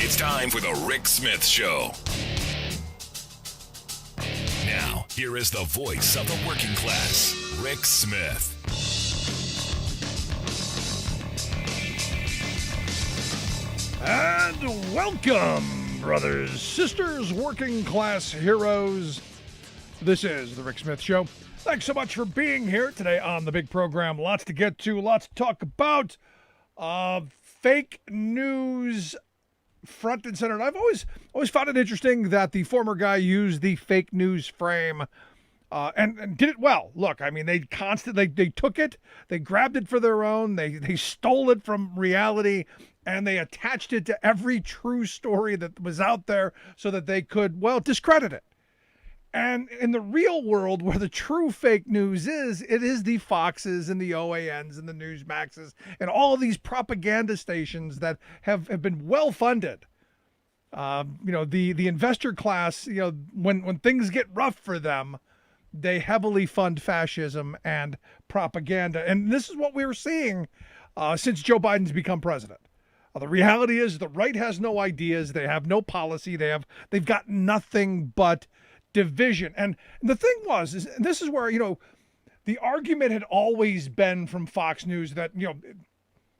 It's time for the Rick Smith Show. Now, here is the voice of the working class, Rick Smith. And welcome, brothers, sisters, working class heroes. This is the Rick Smith Show. Thanks so much for being here today on the big program. Lots to get to, lots to talk about. Fake news front and center. And I've always found it interesting that the former guy used the fake news frame and did it well. Look, I mean, they took it, they grabbed it for their own, they stole it from reality, and they attached it to every true story that was out there so that they could, well, discredit it. And in the real world, where the true fake news is, it is the Foxes and the OANs and the Newsmaxes and all of these propaganda stations that have been well funded. The investor class, when things get rough for them, they heavily fund fascism and propaganda. And this is what we're seeing since Joe Biden's become president. The reality is the right has no ideas. They have no policy. They've got nothing but division. And the thing was, and this is where, the argument had always been from Fox News that,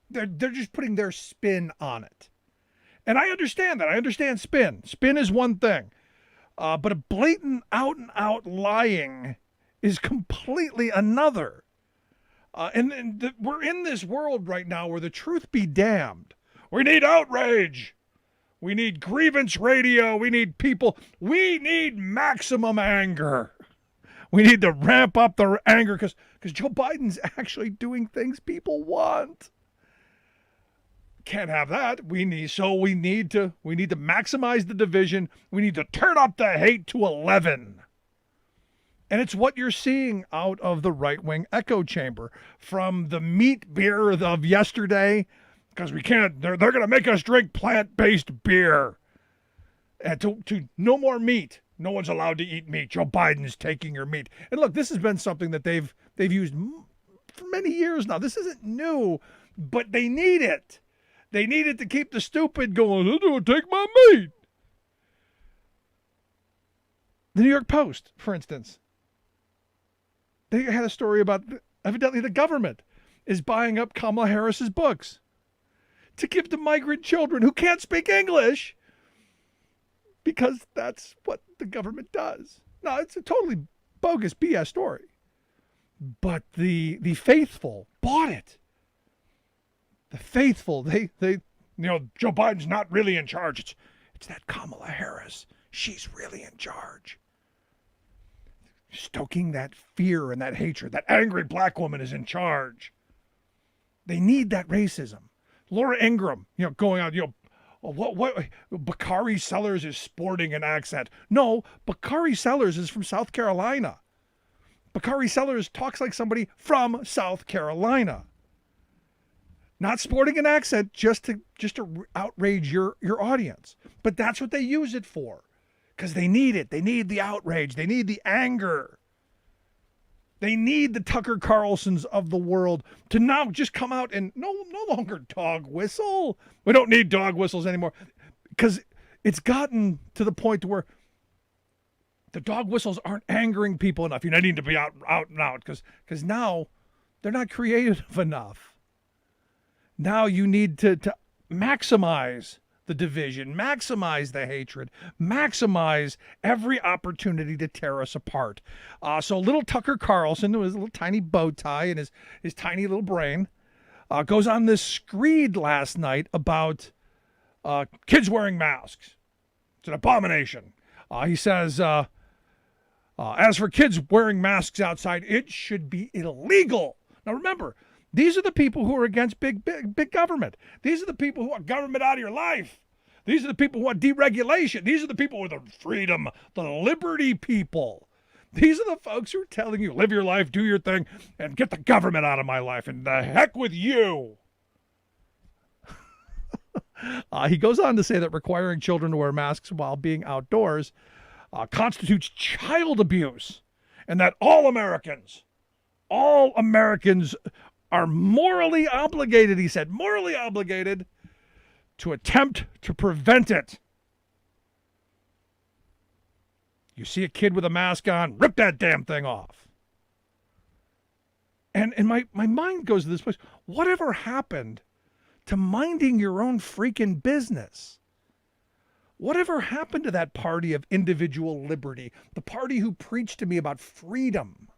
they're just putting their spin on it. And I understand that. I understand spin. Spin is one thing. But a blatant out and out lying is completely another. We're in this world right now where the truth be damned. We need outrage. We need grievance radio. We need people. We need maximum anger. We need to ramp up the anger because Joe Biden's actually doing things people want. Can't have that. We need to maximize the division. We need to turn up the hate to 11. And it's what you're seeing out of the right-wing echo chamber. From the meat beer of yesterday, because we can't, they're going to make us drink plant-based beer. And to no more meat. No one's allowed to eat meat. Joe Biden's taking your meat. And look, this has been something that they've used for many years now. This isn't new, but they need it. They need it to keep the stupid going, take my meat. The New York Post, for instance. They had a story about, evidently, the government is buying up Kamala Harris's books to give to migrant children who can't speak English because that's what the government does. No, it's a totally bogus BS story. But the faithful bought it. The faithful, they Joe Biden's not really in charge. It's that Kamala Harris. She's really in charge. Stoking that fear and that hatred. That angry black woman is in charge. They need that racism. Laura Ingraham, going out, what Bakari Sellers is sporting an accent. No, Bakari Sellers is from South Carolina. Bakari Sellers talks like somebody from South Carolina. Not sporting an accent just to outrage your audience. But that's what they use it for. Because they need it. They need the outrage. They need the anger. They need the Tucker Carlsons of the world to now just come out and no longer dog whistle. We don't need dog whistles anymore. Because it's gotten to the point where the dog whistles aren't angering people enough. You need to be out and out because now they're not creative enough. Now you need to maximize the division, maximize the hatred, maximize every opportunity to tear us apart. So little Tucker Carlson, with his little tiny bow tie and his tiny little brain, goes on this screed last night about kids wearing masks. It's an abomination. He says, as for kids wearing masks outside, it should be illegal. Now remember, these are the people who are against big government. These are the people who want government out of your life. These are the people who want deregulation. These are the people with the freedom, the liberty people. These are the folks who are telling you, live your life, do your thing, and get the government out of my life, and the heck with you. He goes on to say that requiring children to wear masks while being outdoors constitutes child abuse, and that all Americans are morally obligated, he said, morally obligated to attempt to prevent it. You see a kid with a mask on, rip that damn thing off. And my mind goes to this place. Whatever happened to minding your own freaking business? Whatever happened to that party of individual liberty? The party who preached to me about freedom?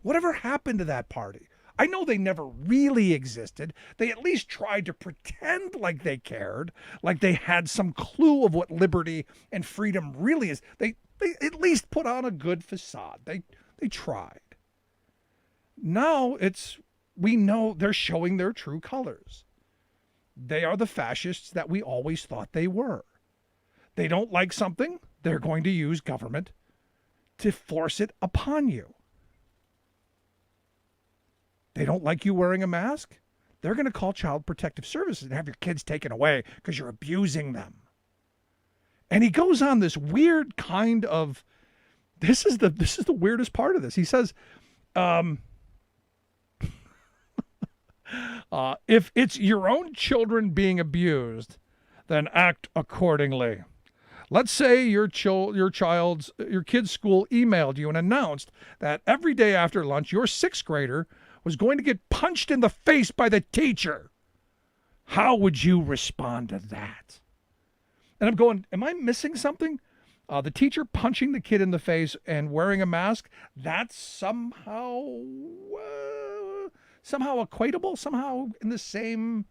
Whatever happened to that party? I know they never really existed. They at least tried to pretend like they cared, like they had some clue of what liberty and freedom really is. They at least put on a good facade. They tried. Now we know they're showing their true colors. They are the fascists that we always thought they were. They don't like something, they're going to use government to force it upon you. They don't like you wearing a mask, they're going to call Child Protective Services and have your kids taken away because you're abusing them. And he goes on this weird kind of, this is the weirdest part of this. He says, if it's your own children being abused, then act accordingly. Let's say your kid's school emailed you and announced that every day after lunch, your sixth grader was going to get punched in the face by the teacher. How would you respond to that? And I'm going, am I missing something? The teacher punching the kid in the face and wearing a mask, that's somehow equatable, somehow in the same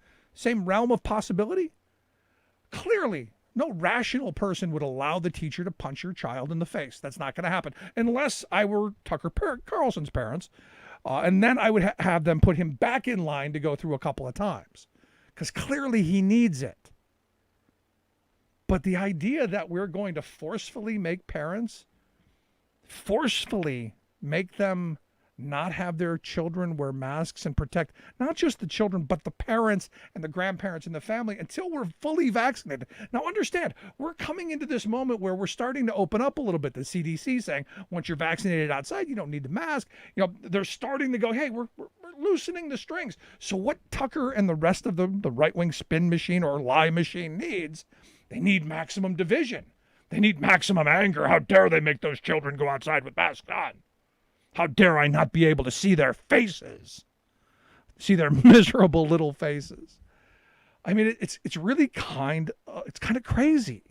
realm of possibility? Clearly, no rational person would allow the teacher to punch your child in the face. That's not going to happen unless I were Tucker Carlson's parents. And then I would have them put him back in line to go through a couple of times because clearly he needs it. But the idea that we're going to forcefully make them not have their children wear masks and protect not just the children, but the parents and the grandparents and the family until we're fully vaccinated. Now, understand, we're coming into this moment where we're starting to open up a little bit. The CDC saying once you're vaccinated outside, you don't need the mask. You know, they're starting to go, hey, we're loosening the strings. So what Tucker and the rest of the right-wing spin machine or lie machine needs, they need maximum division. They need maximum anger. How dare they make those children go outside with masks on? How dare I not be able to see their faces? See their miserable little faces. I mean, it's really kind of crazy.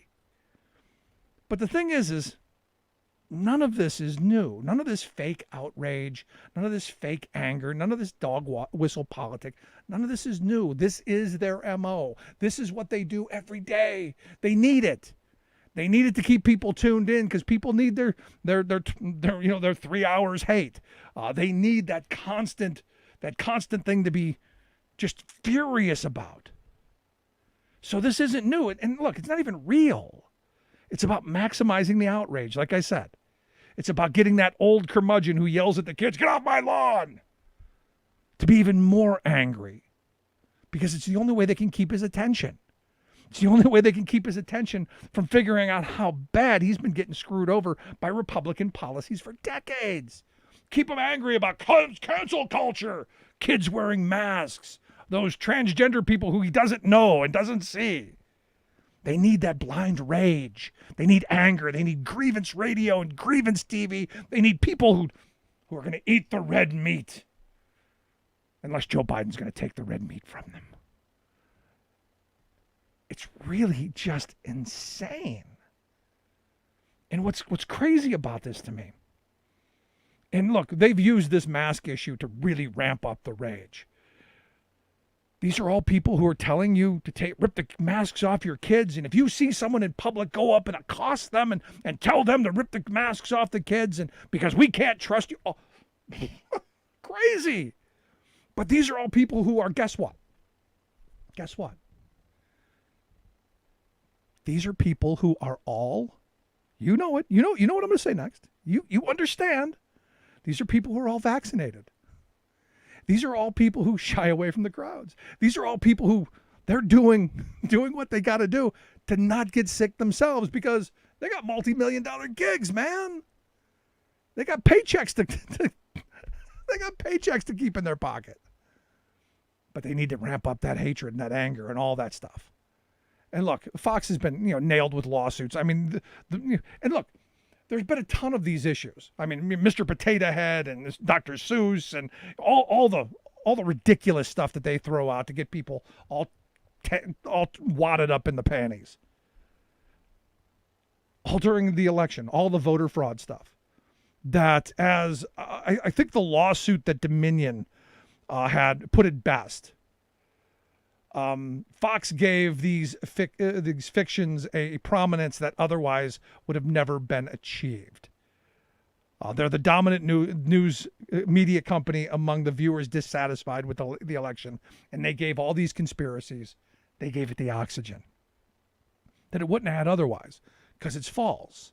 But the thing is none of this is new. None of this fake outrage, none of this fake anger, none of this dog whistle politic. None of this is new. This is their MO. This is what they do every day. They need it. They need it to keep people tuned in because people need their 3 hours hate. They need that constant thing to be just furious about. So this isn't new. And look, it's not even real. It's about maximizing the outrage, like I said. It's about getting that old curmudgeon who yells at the kids, get off my lawn, to be even more angry because it's the only way they can keep his attention. It's the only way they can keep his attention from figuring out how bad he's been getting screwed over by Republican policies for decades. Keep him angry about cancel culture, kids wearing masks, those transgender people who he doesn't know and doesn't see. They need that blind rage. They need anger. They need grievance radio and grievance TV. They need people who are going to eat the red meat. Unless Joe Biden's going to take the red meat from them. It's really just insane. And what's crazy about this to me, and look, they've used this mask issue to really ramp up the rage. These are all people who are telling you to rip the masks off your kids. And if you see someone in public, go up and accost them and tell them to rip the masks off the kids and because we can't trust you. Oh, crazy. But these are all people who are, guess what? Guess what? These are people who are all, you know it. You know what I'm going to say next. You understand. These are people who are all vaccinated. These are all people who shy away from the crowds. These are all people who they're doing what they got to do to not get sick themselves because they got multi-million-dollar gigs, man. They got paychecks to keep in their pocket. But they need to ramp up that hatred and that anger and all that stuff. And look, Fox has been, nailed with lawsuits. I mean, and look, there's been a ton of these issues. I mean, Mr. Potato Head and this Dr. Seuss and all the ridiculous stuff that they throw out to get people all wadded up in the panties. All during the election, all the voter fraud stuff. That I think the lawsuit that Dominion had put it best. Fox gave these fictions a prominence that otherwise would have never been achieved. They're the dominant news media company among the viewers dissatisfied with the election, and they gave all these conspiracies, they gave it the oxygen that it wouldn't have had otherwise, because it's false.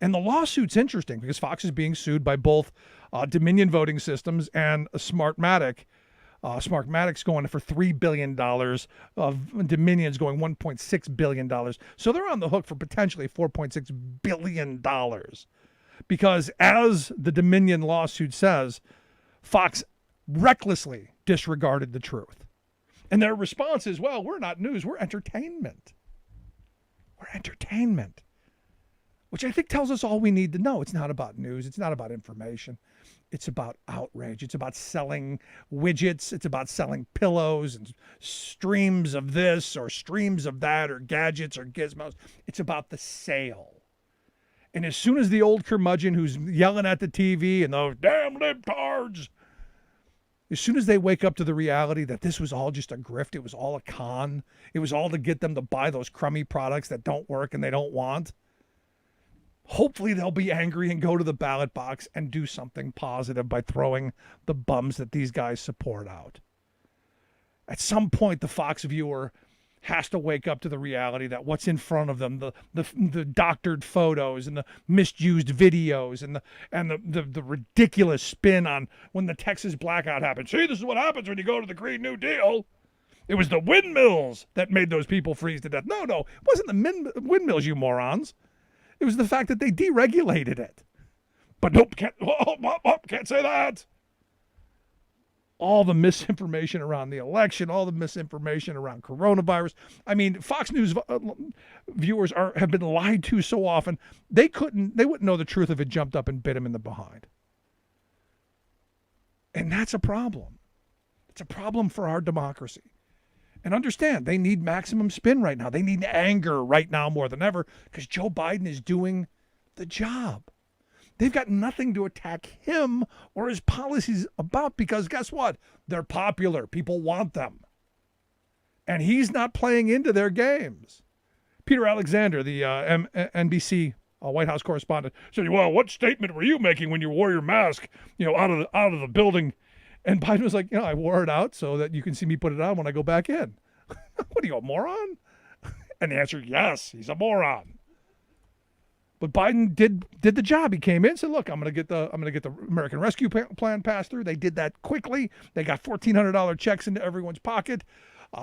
And the lawsuit's interesting because Fox is being sued by both Dominion Voting Systems and Smartmatic. Smartmatic's going for $3 billion. Dominion's going $1.6 billion. So they're on the hook for potentially $4.6 billion. Because as the Dominion lawsuit says, Fox recklessly disregarded the truth. And their response is, well, we're not news, we're entertainment. We're entertainment. Which I think tells us all we need to know. It's not about news. It's not about information. It's about outrage. It's about selling widgets. It's about selling pillows and streams of this or streams of that or gadgets or gizmos. It's about the sale. And as soon as the old curmudgeon who's yelling at the TV and those damn libtards, as soon as they wake up to the reality that this was all just a grift, it was all a con, it was all to get them to buy those crummy products that don't work and they don't want, hopefully they'll be angry and go to the ballot box and do something positive by throwing the bums that these guys support out. At some point, the Fox viewer has to wake up to the reality that what's in front of them, the doctored photos and the misused videos and the ridiculous spin on when the Texas blackout happened. See, this is what happens when you go to the Green New Deal. It was the windmills that made those people freeze to death. No, it wasn't the windmills, you morons. It was the fact that they deregulated it. But nope, can't say that. All the misinformation around the election, all the misinformation around coronavirus. I mean, Fox News viewers have been lied to so often, they wouldn't know the truth if it jumped up and bit them in the behind. And that's a problem. It's a problem for our democracy. And understand, they need maximum spin right now. They need anger right now more than ever because Joe Biden is doing the job. They've got nothing to attack him or his policies about because guess what? They're popular. People want them. And he's not playing into their games. Peter Alexander, the NBC White House correspondent, said, well, what statement were you making when you wore your mask, out of the building? And Biden was like, I wore it out so that you can see me put it on when I go back in. What are you, a moron? And the answer, yes, he's a moron. But Biden did the job. He came in and said, look, I'm going to get the American Rescue Plan passed through. They did that quickly. They got $1,400 checks into everyone's pocket.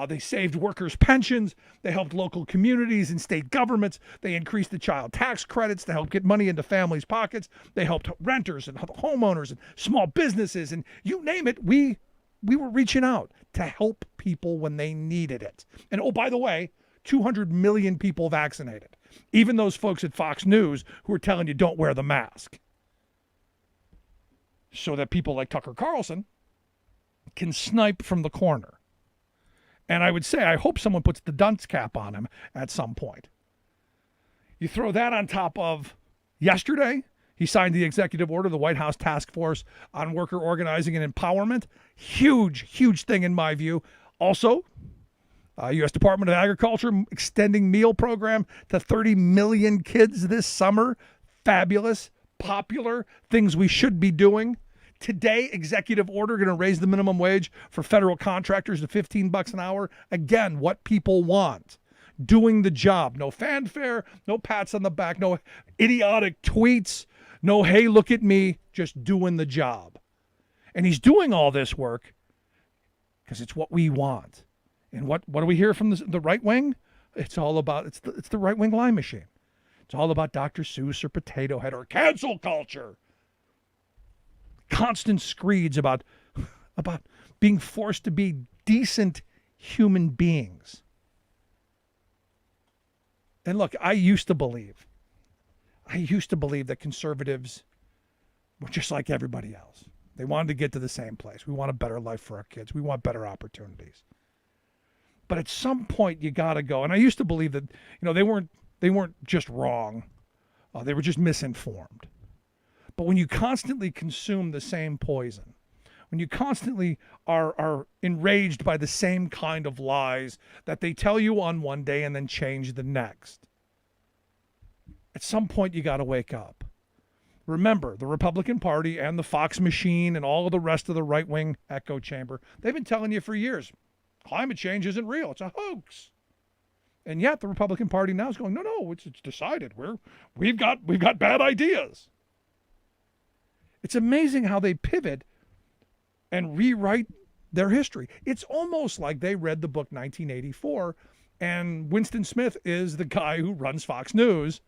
They saved workers' pensions. They helped local communities and state governments. They increased the child tax credits to help get money into families' pockets. They helped renters and homeowners and small businesses. And you name it, we were reaching out to help people when they needed it. And oh, by the way, 200 million people vaccinated. Even those folks at Fox News who are telling you don't wear the mask. So that people like Tucker Carlson can snipe from the corner. And I would say, I hope someone puts the dunce cap on him at some point. You throw that on top of yesterday, he signed the executive order, the White House Task Force on Worker Organizing and Empowerment. Huge thing in my view. Also, U.S. Department of Agriculture extending meal program to 30 million kids this summer. Fabulous, popular, things we should be doing. Today, executive order going to raise the minimum wage for federal contractors to $15 an hour. Again, what people want. Doing the job. No fanfare, no pats on the back, no idiotic tweets, no, hey, look at me, just doing the job. And he's doing all this work because it's what we want. And what do we hear from the right wing? It's all about, it's the right wing lie machine. It's all about Dr. Seuss or Potato Head or cancel culture. Constant screeds about being forced to be decent human beings. And look, I used to believe that conservatives were just like everybody else. They wanted to get to the same place. We want a better life for our kids. We want better opportunities. But at some point, you got to go. And I used to believe that, they weren't just wrong. They were just misinformed. But when you constantly consume the same poison, when you constantly are enraged by the same kind of lies that they tell you on one day and then change the next, at some point you got to wake up. Remember, the Republican Party and the Fox machine and all of the rest of the right-wing echo chamber, they've been telling you for years, climate change isn't real. It's a hoax. And yet the Republican Party now is going, no, it's decided. We've got bad ideas. It's amazing how they pivot and rewrite their history. It's almost like they read the book 1984, and Winston Smith is the guy who runs Fox News.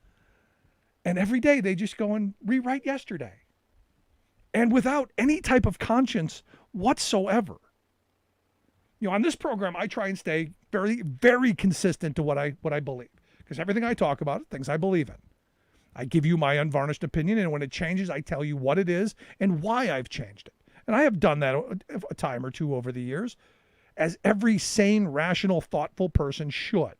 And every day they just go and rewrite yesterday. And without any type of conscience whatsoever. On this program, I try and stay very, very consistent to what I believe. Because everything I talk about are things I believe in. I give you my unvarnished opinion, and when it changes, I tell you what it is and why I've changed it. And I have done that a time or two over the years, as every sane, rational, thoughtful person should.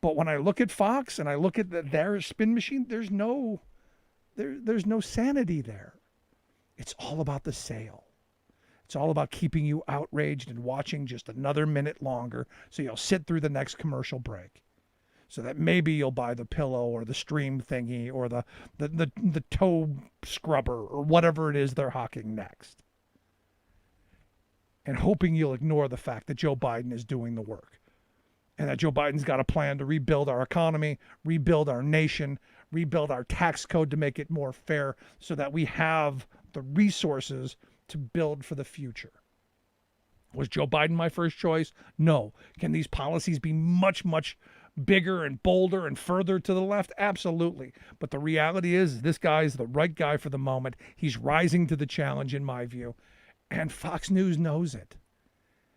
But when I look at Fox and I look at their spin machine, there's no sanity there. It's all about the sale. It's all about keeping you outraged and watching just another minute longer so you'll sit through the next commercial break. So that maybe you'll buy the pillow or the stream thingy or the toe scrubber or whatever it is they're hawking next. And hoping you'll ignore the fact that Joe Biden is doing the work. And that Joe Biden's got a plan to rebuild our economy, rebuild our nation, rebuild our tax code to make it more fair so that we have the resources to build for the future. Was Joe Biden my first choice? No. Can these policies be much, much bigger and bolder and further to the left? Absolutely. But the reality is this guy is the right guy for the moment. He's rising to the challenge, in my view. And Fox News knows it.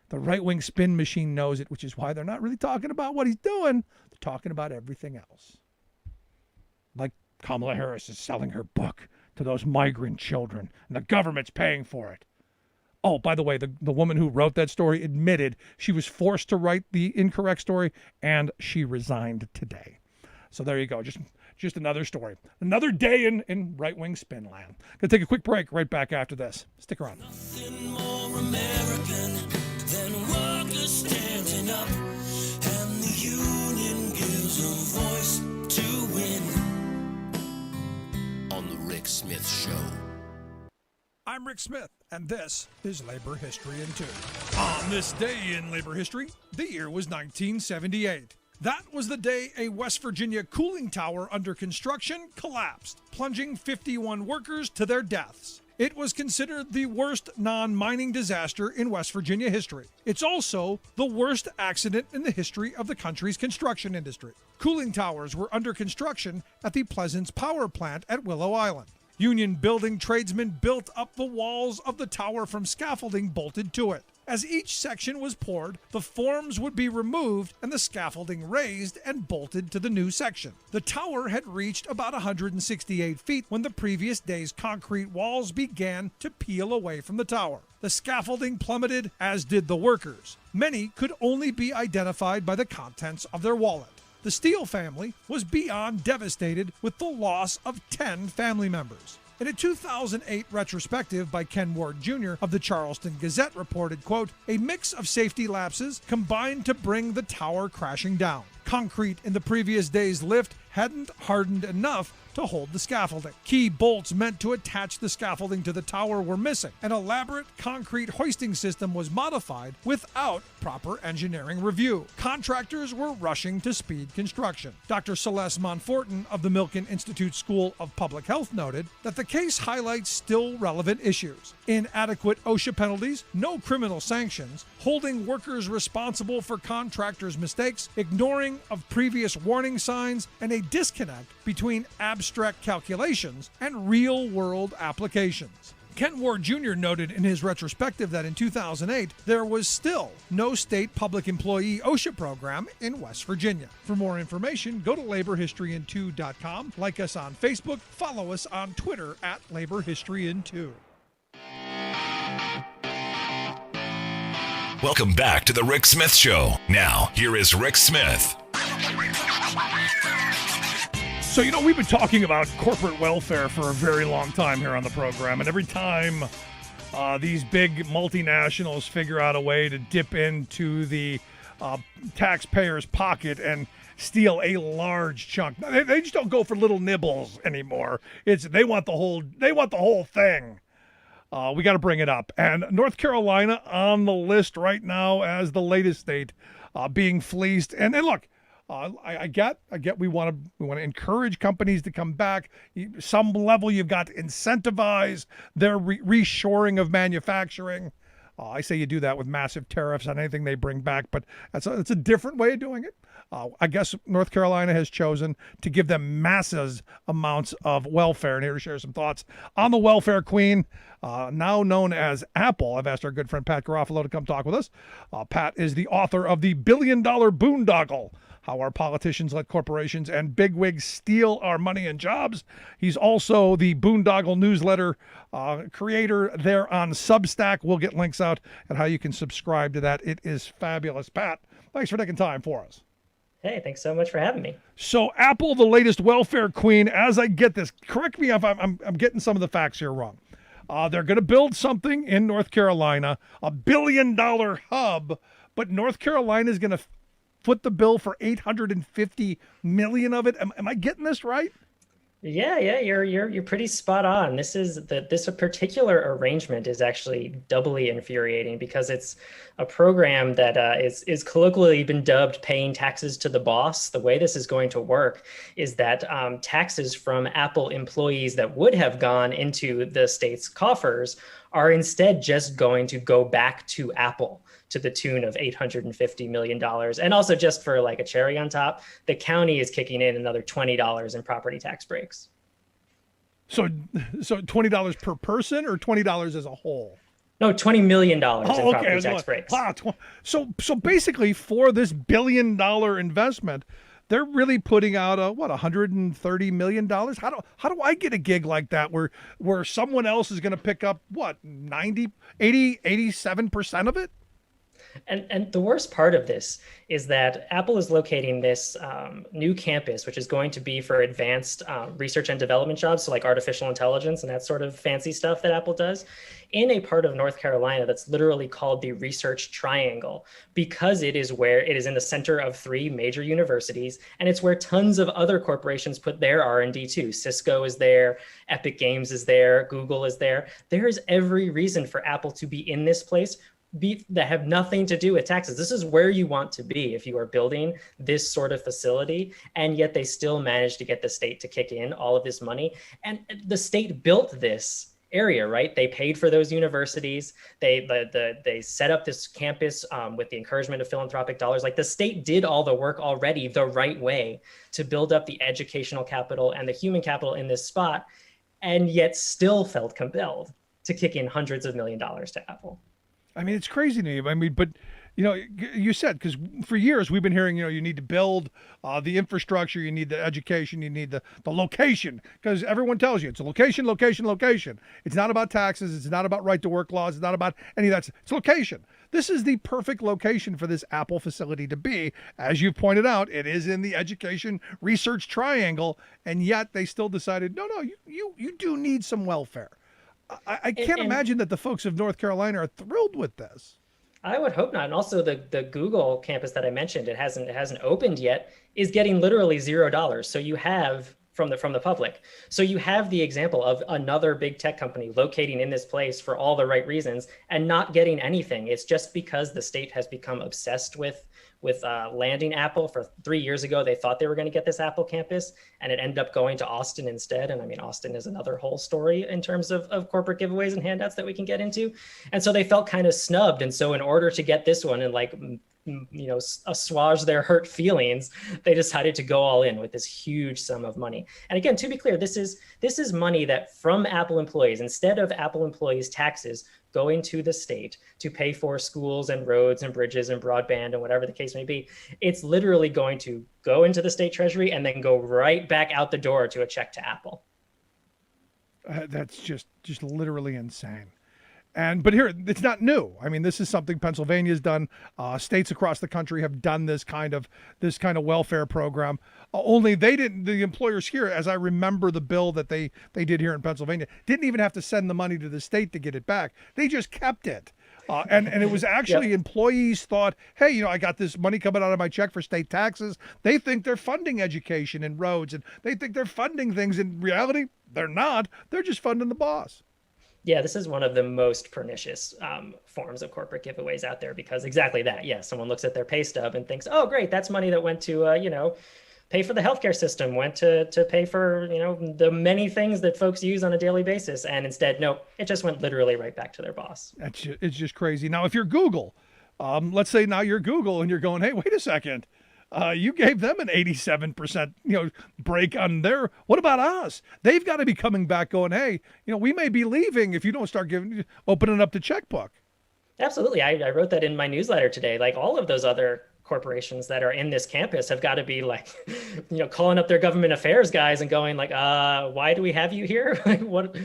The right-wing spin machine knows it, which is why they're not really talking about what he's doing. They're talking about everything else. Like Kamala Harris is selling her book to those migrant children, and the government's paying for it. Oh, by the way, the woman who wrote that story admitted she was forced to write the incorrect story, and she resigned today. So there you go. Just another story. Another day in right-wing spin land. Gonna take a quick break right back after this. Stick around. Nothing more American than workers standing up, and the union gives a voice to win. On the Rick Smith Show. I'm Rick Smith, and this is Labor History in 2. On this day in labor history, the year was 1978. That was the day a West Virginia cooling tower under construction collapsed, plunging 51 workers to their deaths. It was considered the worst non-mining disaster in West Virginia history. It's also the worst accident in the history of the country's construction industry. Cooling towers were under construction at the Pleasance Power Plant at Willow Island. Union building tradesmen built up the walls of the tower from scaffolding bolted to it. As each section was poured, the forms would be removed and the scaffolding raised and bolted to the new section. The tower had reached about 168 feet when the previous day's concrete walls began to peel away from the tower. The scaffolding plummeted, as did the workers. Many could only be identified by the contents of their wallet. The Steele family was beyond devastated with the loss of 10 family members. In a 2008 retrospective by Ken Ward Jr. of the Charleston Gazette reported, quote, "A mix of safety lapses combined to bring the tower crashing down. Concrete in the previous day's lift hadn't hardened enough to hold the scaffolding. Key bolts meant to attach the scaffolding to the tower were missing. An elaborate concrete hoisting system was modified without proper engineering review. Contractors were rushing to speed construction." Dr. Celeste Monfortin of the Milken Institute School of Public Health noted that the case highlights still relevant issues: inadequate OSHA penalties, no criminal sanctions, holding workers responsible for contractors' mistakes, ignoring of previous warning signs, and a disconnect between abstract calculations and real-world applications. Kent Ward Jr. noted in his retrospective that in 2008, there was still no state public employee OSHA program in West Virginia. For more information, go to laborhistoryin2.com, like us on Facebook, follow us on Twitter at laborhistoryin2. Welcome back to the Rick Smith Show. Now, here is Rick Smith. So, we've been talking about corporate welfare for a very long time here on the program, and every time these big multinationals figure out a way to dip into the taxpayer's pocket and steal a large chunk, they just don't go for little nibbles anymore. They want the whole thing. We got to bring it up. And North Carolina on the list right now as the latest state being fleeced. And look, I get we want to encourage companies to come back. Some level you've got to incentivize their reshoring of manufacturing. I say you do that with massive tariffs on anything they bring back, but it's a different way of doing it. I guess North Carolina has chosen to give them massive amounts of welfare. And here to share some thoughts on the welfare queen, now known as Apple. I've asked our good friend Pat Garofalo to come talk with us. Pat is the author of The $1 Billion Boondoggle: How Our Politicians Let Corporations and Bigwigs Steal Our Money and Jobs. He's also the Boondoggle newsletter creator there on Substack. We'll get links out at how you can subscribe to that. It is fabulous. Pat, thanks for taking time for us. Hey, thanks so much for having me. So Apple, the latest welfare queen, as I get this, correct me if I'm getting some of the facts here wrong. They're going to build something in North Carolina, $1 billion hub, but North Carolina is going to foot the bill for $850 million of it. Am I getting this right? Yeah, you're pretty spot on. This particular arrangement is actually doubly infuriating because it's a program that is colloquially been dubbed paying taxes to the boss. The way this is going to work is that taxes from Apple employees that would have gone into the state's coffers are instead just going to go back to Apple to the tune of $850 million. And also, just for like a cherry on top, the county is kicking in another $20 in property tax breaks. So $20 per person or $20 as a whole? No, $20 million in property tax breaks. So basically, for this $1 billion investment, they're really putting out $130 million. How do I get a gig like that where someone else is going to pick up 90, 80, 87% of it? And the worst part of this is that Apple is locating this new campus, which is going to be for advanced research and development jobs, so like artificial intelligence and that sort of fancy stuff that Apple does, in a part of North Carolina that's literally called the Research Triangle, because it is in the center of 3 major universities, and it's where tons of other corporations put their R&D too. Cisco is there, Epic Games is there, Google is there. There is every reason for Apple to be in this place that have nothing to do with taxes. This is where you want to be if you are building this sort of facility, and yet they still managed to get the state to kick in all of this money. And the state built this area, right? They paid for those universities. They set up this campus with the encouragement of philanthropic dollars. Like, the state did all the work already the right way to build up the educational capital and the human capital in this spot, and yet still felt compelled to kick in hundreds of millions of dollars to Apple. I mean, it's crazy to me. But you said, because for years we've been hearing, you need to build the infrastructure, you need the education, you need the location, because everyone tells you it's a location, location, location. It's not about taxes. It's not about right to work laws. It's not about any of that. It's location. This is the perfect location for this Apple facility to be. As you've pointed out, it is in the education research triangle, and yet they still decided, no, you do need some welfare. I can't imagine that the folks of North Carolina are thrilled with this. I would hope not. And also the Google campus that I mentioned, it hasn't opened yet, is getting literally $0. So you have from the public. So you have the example of another big tech company locating in this place for all the right reasons and not getting anything. It's just because the state has become obsessed with landing Apple. For 3 years ago, they thought they were going to get this Apple campus, and it ended up going to Austin instead. And I mean, Austin is another whole story in terms of corporate giveaways and handouts that we can get into. And so they felt kind of snubbed. And so in order to get this one and like assuage their hurt feelings, they decided to go all in with this huge sum of money. And again, to be clear, this is money that from Apple employees, instead of Apple employees' taxes going to the state to pay for schools and roads and bridges and broadband and whatever the case may be, it's literally going to go into the state treasury and then go right back out the door to a check to Apple. That's just literally insane. But here, it's not new. I mean, this is something Pennsylvania's done. States across the country have done this kind of welfare program. Only they didn't. The employers here, as I remember the bill that they did here in Pennsylvania, didn't even have to send the money to the state to get it back. They just kept it. And it was actually Yep. Employees thought, hey, I got this money coming out of my check for state taxes. They think they're funding education and roads, and they think they're funding things. In reality, they're not. They're just funding the boss. Yeah, this is one of the most pernicious forms of corporate giveaways out there, because exactly that. Yeah, someone looks at their pay stub and thinks, oh, great, that's money that went to, pay for the healthcare system, went to pay for, the many things that folks use on a daily basis. And instead, nope, it just went literally right back to their boss. It's just crazy. Now, if you're Google, let's say now you're Google and you're going, hey, wait a second. You gave them an 87%, break on their. What about us? They've got to be coming back, going, "Hey, we may be leaving if you don't start opening up the checkbook." Absolutely. I wrote that in my newsletter today. Like, all of those other corporations that are in this campus have got to be like, calling up their government affairs guys and going like, why do we have you here? what,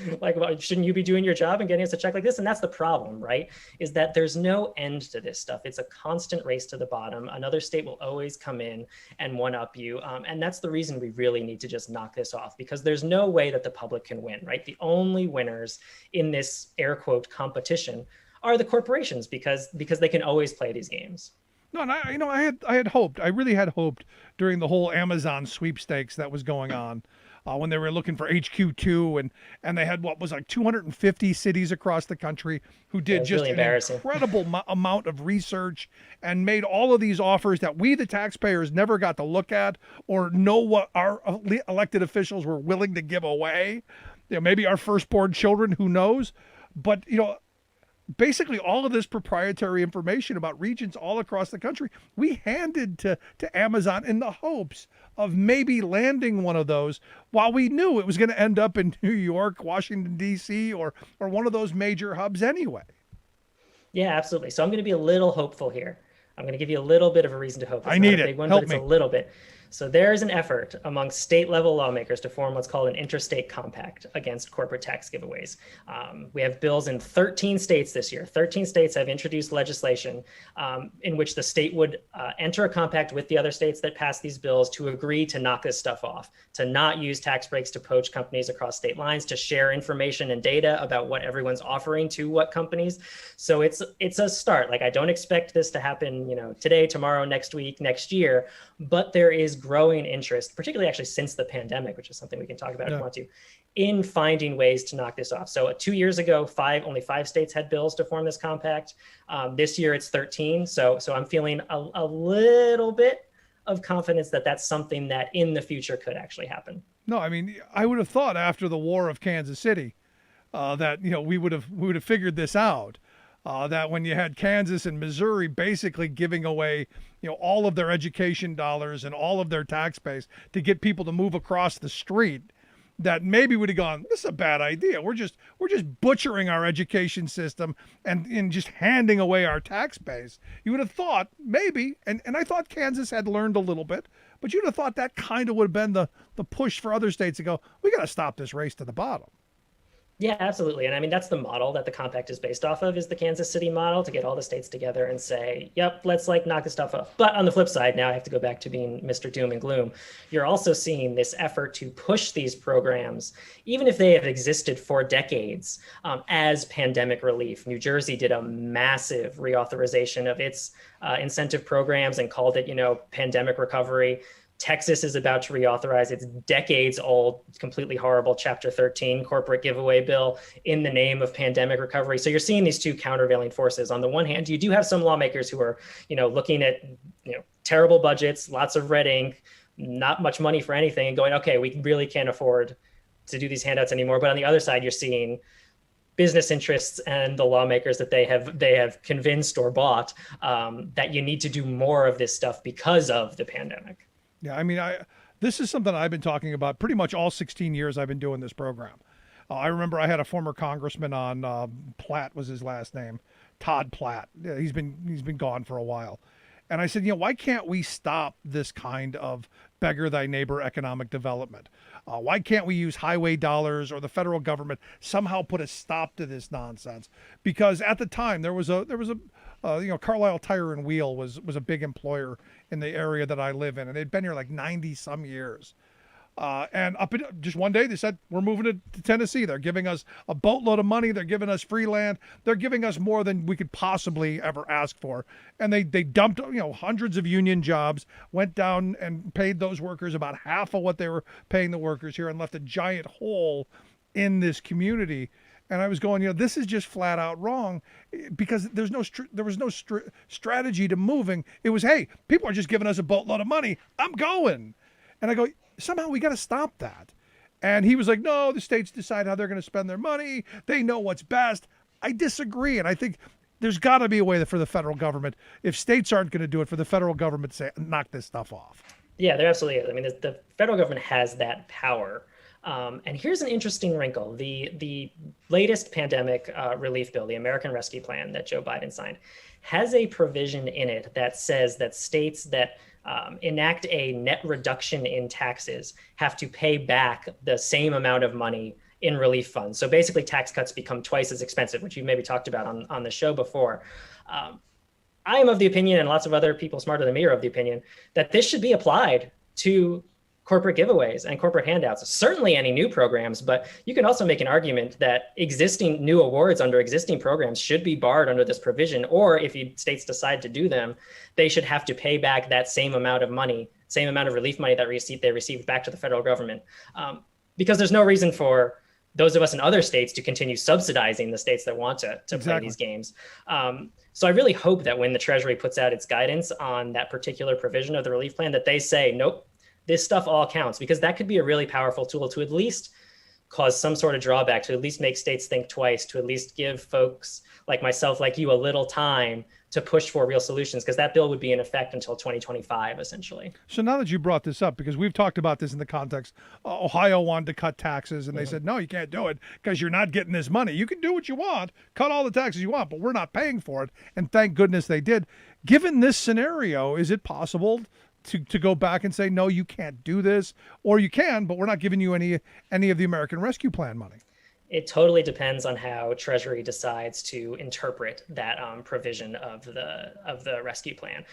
shouldn't you be doing your job and getting us a check like this? And that's the problem, right? Is that there's no end to this stuff. It's a constant race to the bottom. Another state will always come in and one up you. And that's the reason we really need to just knock this off, because there's no way that the public can win, right? The only winners in this air quote competition are the corporations, because they can always play these games. No, and I had hoped. I really had hoped during the whole Amazon sweepstakes that was going on, when they were looking for HQ2, and they had what was like 250 cities across the country who did just really an incredible amount of research and made all of these offers that we, the taxpayers, never got to look at or know what our elected officials were willing to give away. Maybe our firstborn children, who knows? But basically all of this proprietary information about regions all across the country, we handed to Amazon in the hopes of maybe landing one of those, while we knew it was going to end up in New York, Washington, D.C., or one of those major hubs anyway. Yeah, absolutely. So I'm going to be a little hopeful here. I'm going to give you a little bit of a reason to hope. It's I need not a big it. one, Help but me. it's a little bit. So there is an effort among state-level lawmakers to form what's called an interstate compact against corporate tax giveaways. We have bills in 13 states this year. 13 states have introduced legislation in which the state would enter a compact with the other states that pass these bills to agree to knock this stuff off, to not use tax breaks to poach companies across state lines, to share information and data about what everyone's offering to what companies. So it's a start. Like, I don't expect this to happen, today, tomorrow, next week, next year, but there is growing interest, particularly actually since the pandemic, which is something we can talk about if you want to, in finding ways to knock this off. So 2 years ago, only five states had bills to form this compact. This year it's 13. So I'm feeling a little bit of confidence that that's something that in the future could actually happen. No, I mean, I would have thought after the War of Kansas City that we would have figured this out. That when you had Kansas and Missouri basically giving away, all of their education dollars and all of their tax base to get people to move across the street, that maybe would have gone, this is a bad idea. We're just butchering our education system and just handing away our tax base. You would have thought maybe, and I thought Kansas had learned a little bit, but you'd have thought that kind of would have been the push for other states to go, we got to stop this race to the bottom. Yeah, absolutely. And I mean, that's the model that the compact is based off of, is the Kansas City model, to get all the states together and say, yep, let's knock this stuff off. But on the flip side, now I have to go back to being Mr. Doom and Gloom. You're also seeing this effort to push these programs, even if they have existed for decades, as pandemic relief. New Jersey did a massive reauthorization of its incentive programs and called it, pandemic recovery. Texas is about to reauthorize its decades old, completely horrible Chapter 13 corporate giveaway bill in the name of pandemic recovery. So you're seeing these two countervailing forces. On the one hand, you do have some lawmakers who are, looking at, terrible budgets, lots of red ink, not much money for anything, and going, okay, we really can't afford to do these handouts anymore. But on the other side, you're seeing business interests and the lawmakers that they have convinced or bought that you need to do more of this stuff because of the pandemic. Yeah, I mean, this is something I've been talking about pretty much all 16 years I've been doing this program. I remember I had a former congressman on, Platt was his last name, Todd Platt. Yeah, he's been gone for a while. And I said, why can't we stop this kind of beggar thy neighbor economic development? Why can't we use highway dollars or the federal government somehow put a stop to this nonsense? Because at the time there was a Carlisle Tire and Wheel was a big employer in the area that I live in, and they'd been here like 90 some years. And just one day they said, we're moving to Tennessee. They're giving us a boatload of money. They're giving us free land. They're giving us more than we could possibly ever ask for. And they dumped, hundreds of union jobs, went down and paid those workers about half of what they were paying the workers here, and left a giant hole in this community. And I was going, this is just flat out wrong, because there was no strategy to moving. It was, hey, people are just giving us a boatload of money. I'm going. And I go, somehow we got to stop that. And he was like, no, the states decide how they're going to spend their money. They know what's best. I disagree. And I think there's got to be a way for the federal government, if states aren't going to do it, for the federal government to say, knock this stuff off. Yeah, there absolutely is. I mean, the federal government has that power. And here's an interesting wrinkle. The latest pandemic relief bill, the American Rescue Plan that Joe Biden signed, has a provision in it that says that states that enact a net reduction in taxes have to pay back the same amount of money in relief funds. So basically tax cuts become twice as expensive, which you maybe talked about on the show before. I am of the opinion, and lots of other people smarter than me are of the opinion, that this should be applied to corporate giveaways and corporate handouts, certainly any new programs, but you can also make an argument that existing new awards under existing programs should be barred under this provision, or if states decide to do them, they should have to pay back that same amount of money, same amount of relief money that they received back to the federal government. Because there's no reason for those of us in other states to continue subsidizing the states that want to play these games. So I really hope that when the Treasury puts out its guidance on that particular provision of the relief plan, that they say, nope, this stuff all counts, because that could be a really powerful tool to at least cause some sort of drawback, to at least make states think twice, to at least give folks like myself, like you, a little time to push for real solutions, because that bill would be in effect until 2025, essentially. So now that you brought this up, because we've talked about this in the context, Ohio wanted to cut taxes, and they said, no, you can't do it because you're not getting this money. You can do what you want, cut all the taxes you want, but we're not paying for it. And thank goodness they did. Given this scenario, is it possible to go back and say, no, you can't do this, or you can, but we're not giving you any of the American Rescue Plan money? It totally depends on how Treasury decides to interpret that provision of the rescue plan.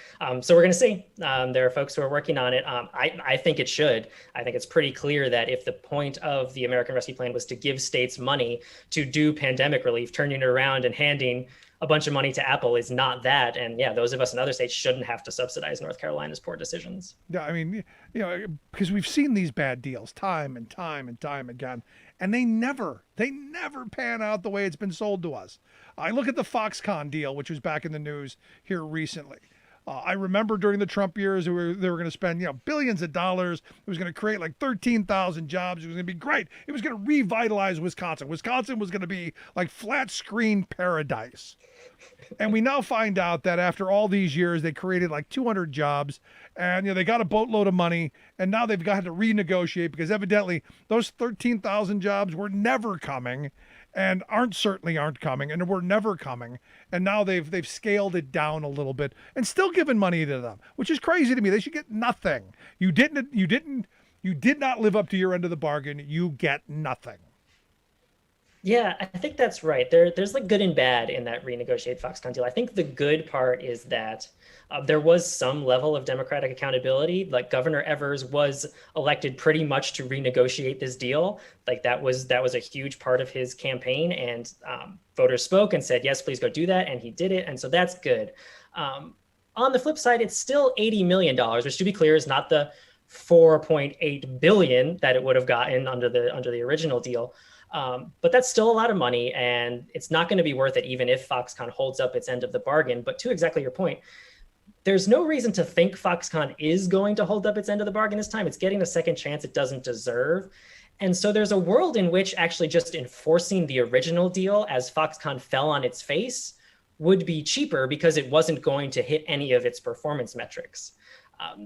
So we're going to see. There are folks who are working on it. I think it should. I think it's pretty clear that if the point of the American Rescue Plan was to give states money to do pandemic relief, turning it around and handing a bunch of money to Apple is not that. And yeah, those of us in other states shouldn't have to subsidize North Carolina's poor decisions. Yeah, I mean, because we've seen these bad deals time and time and time again, and they never pan out the way it's been sold to us. I look at the Foxconn deal, which was back in the news here recently. I remember during the Trump years, they were going to spend billions of dollars. It was going to create like 13,000 jobs. It was going to be great. It was going to revitalize Wisconsin. Wisconsin was going to be like flat screen paradise. And we now find out that after all these years, they created like 200 jobs, and they got a boatload of money, and now they've got to renegotiate because evidently those 13,000 jobs were never coming, and certainly aren't coming, and were never coming. And now they've scaled it down a little bit and still giving money to them, which is crazy to me. They should get nothing. You did not live up to your end of the bargain. You get nothing. Yeah, I think that's right. There's like good and bad in that renegotiated Foxconn deal. I think the good part is that there was some level of democratic accountability. Like Governor Evers was elected pretty much to renegotiate this deal. Like that was a huge part of his campaign, and voters spoke and said, yes, please go do that. And he did it. And so that's good. On the flip side, it's still $80 million, which to be clear is not the $4.8 billion that it would have gotten under the original deal. But that's still a lot of money, and it's not going to be worth it even if Foxconn holds up its end of the bargain. But to exactly your point, there's no reason to think Foxconn is going to hold up its end of the bargain this time. It's getting a second chance it doesn't deserve. And so there's a world in which actually just enforcing the original deal as Foxconn fell on its face would be cheaper because it wasn't going to hit any of its performance metrics.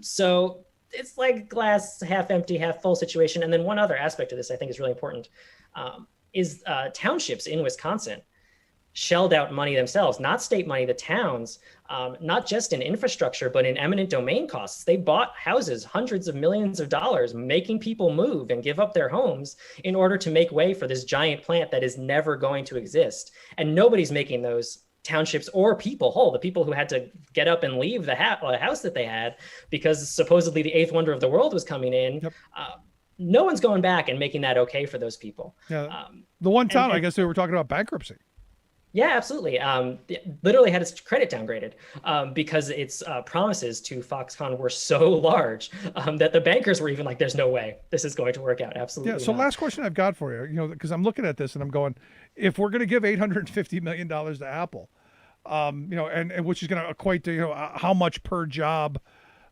So it's like glass half empty, half full situation. And then one other aspect of this I think is really important is townships in Wisconsin shelled out money themselves, not state money, the towns, not just in infrastructure, but in eminent domain costs. They bought houses, hundreds of millions of dollars, making people move and give up their homes in order to make way for this giant plant that is never going to exist. And nobody's making those townships or people whole. The people who had to get up and leave the house that they had because supposedly the eighth wonder of the world was coming in. Yep. No one's going back and making that okay for those people. Yeah. The one town, I guess they were talking about bankruptcy. Yeah, absolutely. It literally had its credit downgraded because its promises to Foxconn were so large that the bankers were even like, there's no way this is going to work out. Absolutely. Yeah. So not. Last question I've got for you, because I'm looking at this and I'm going, if we're going to give $850 million to Apple, and which is going to equate to, how much per job,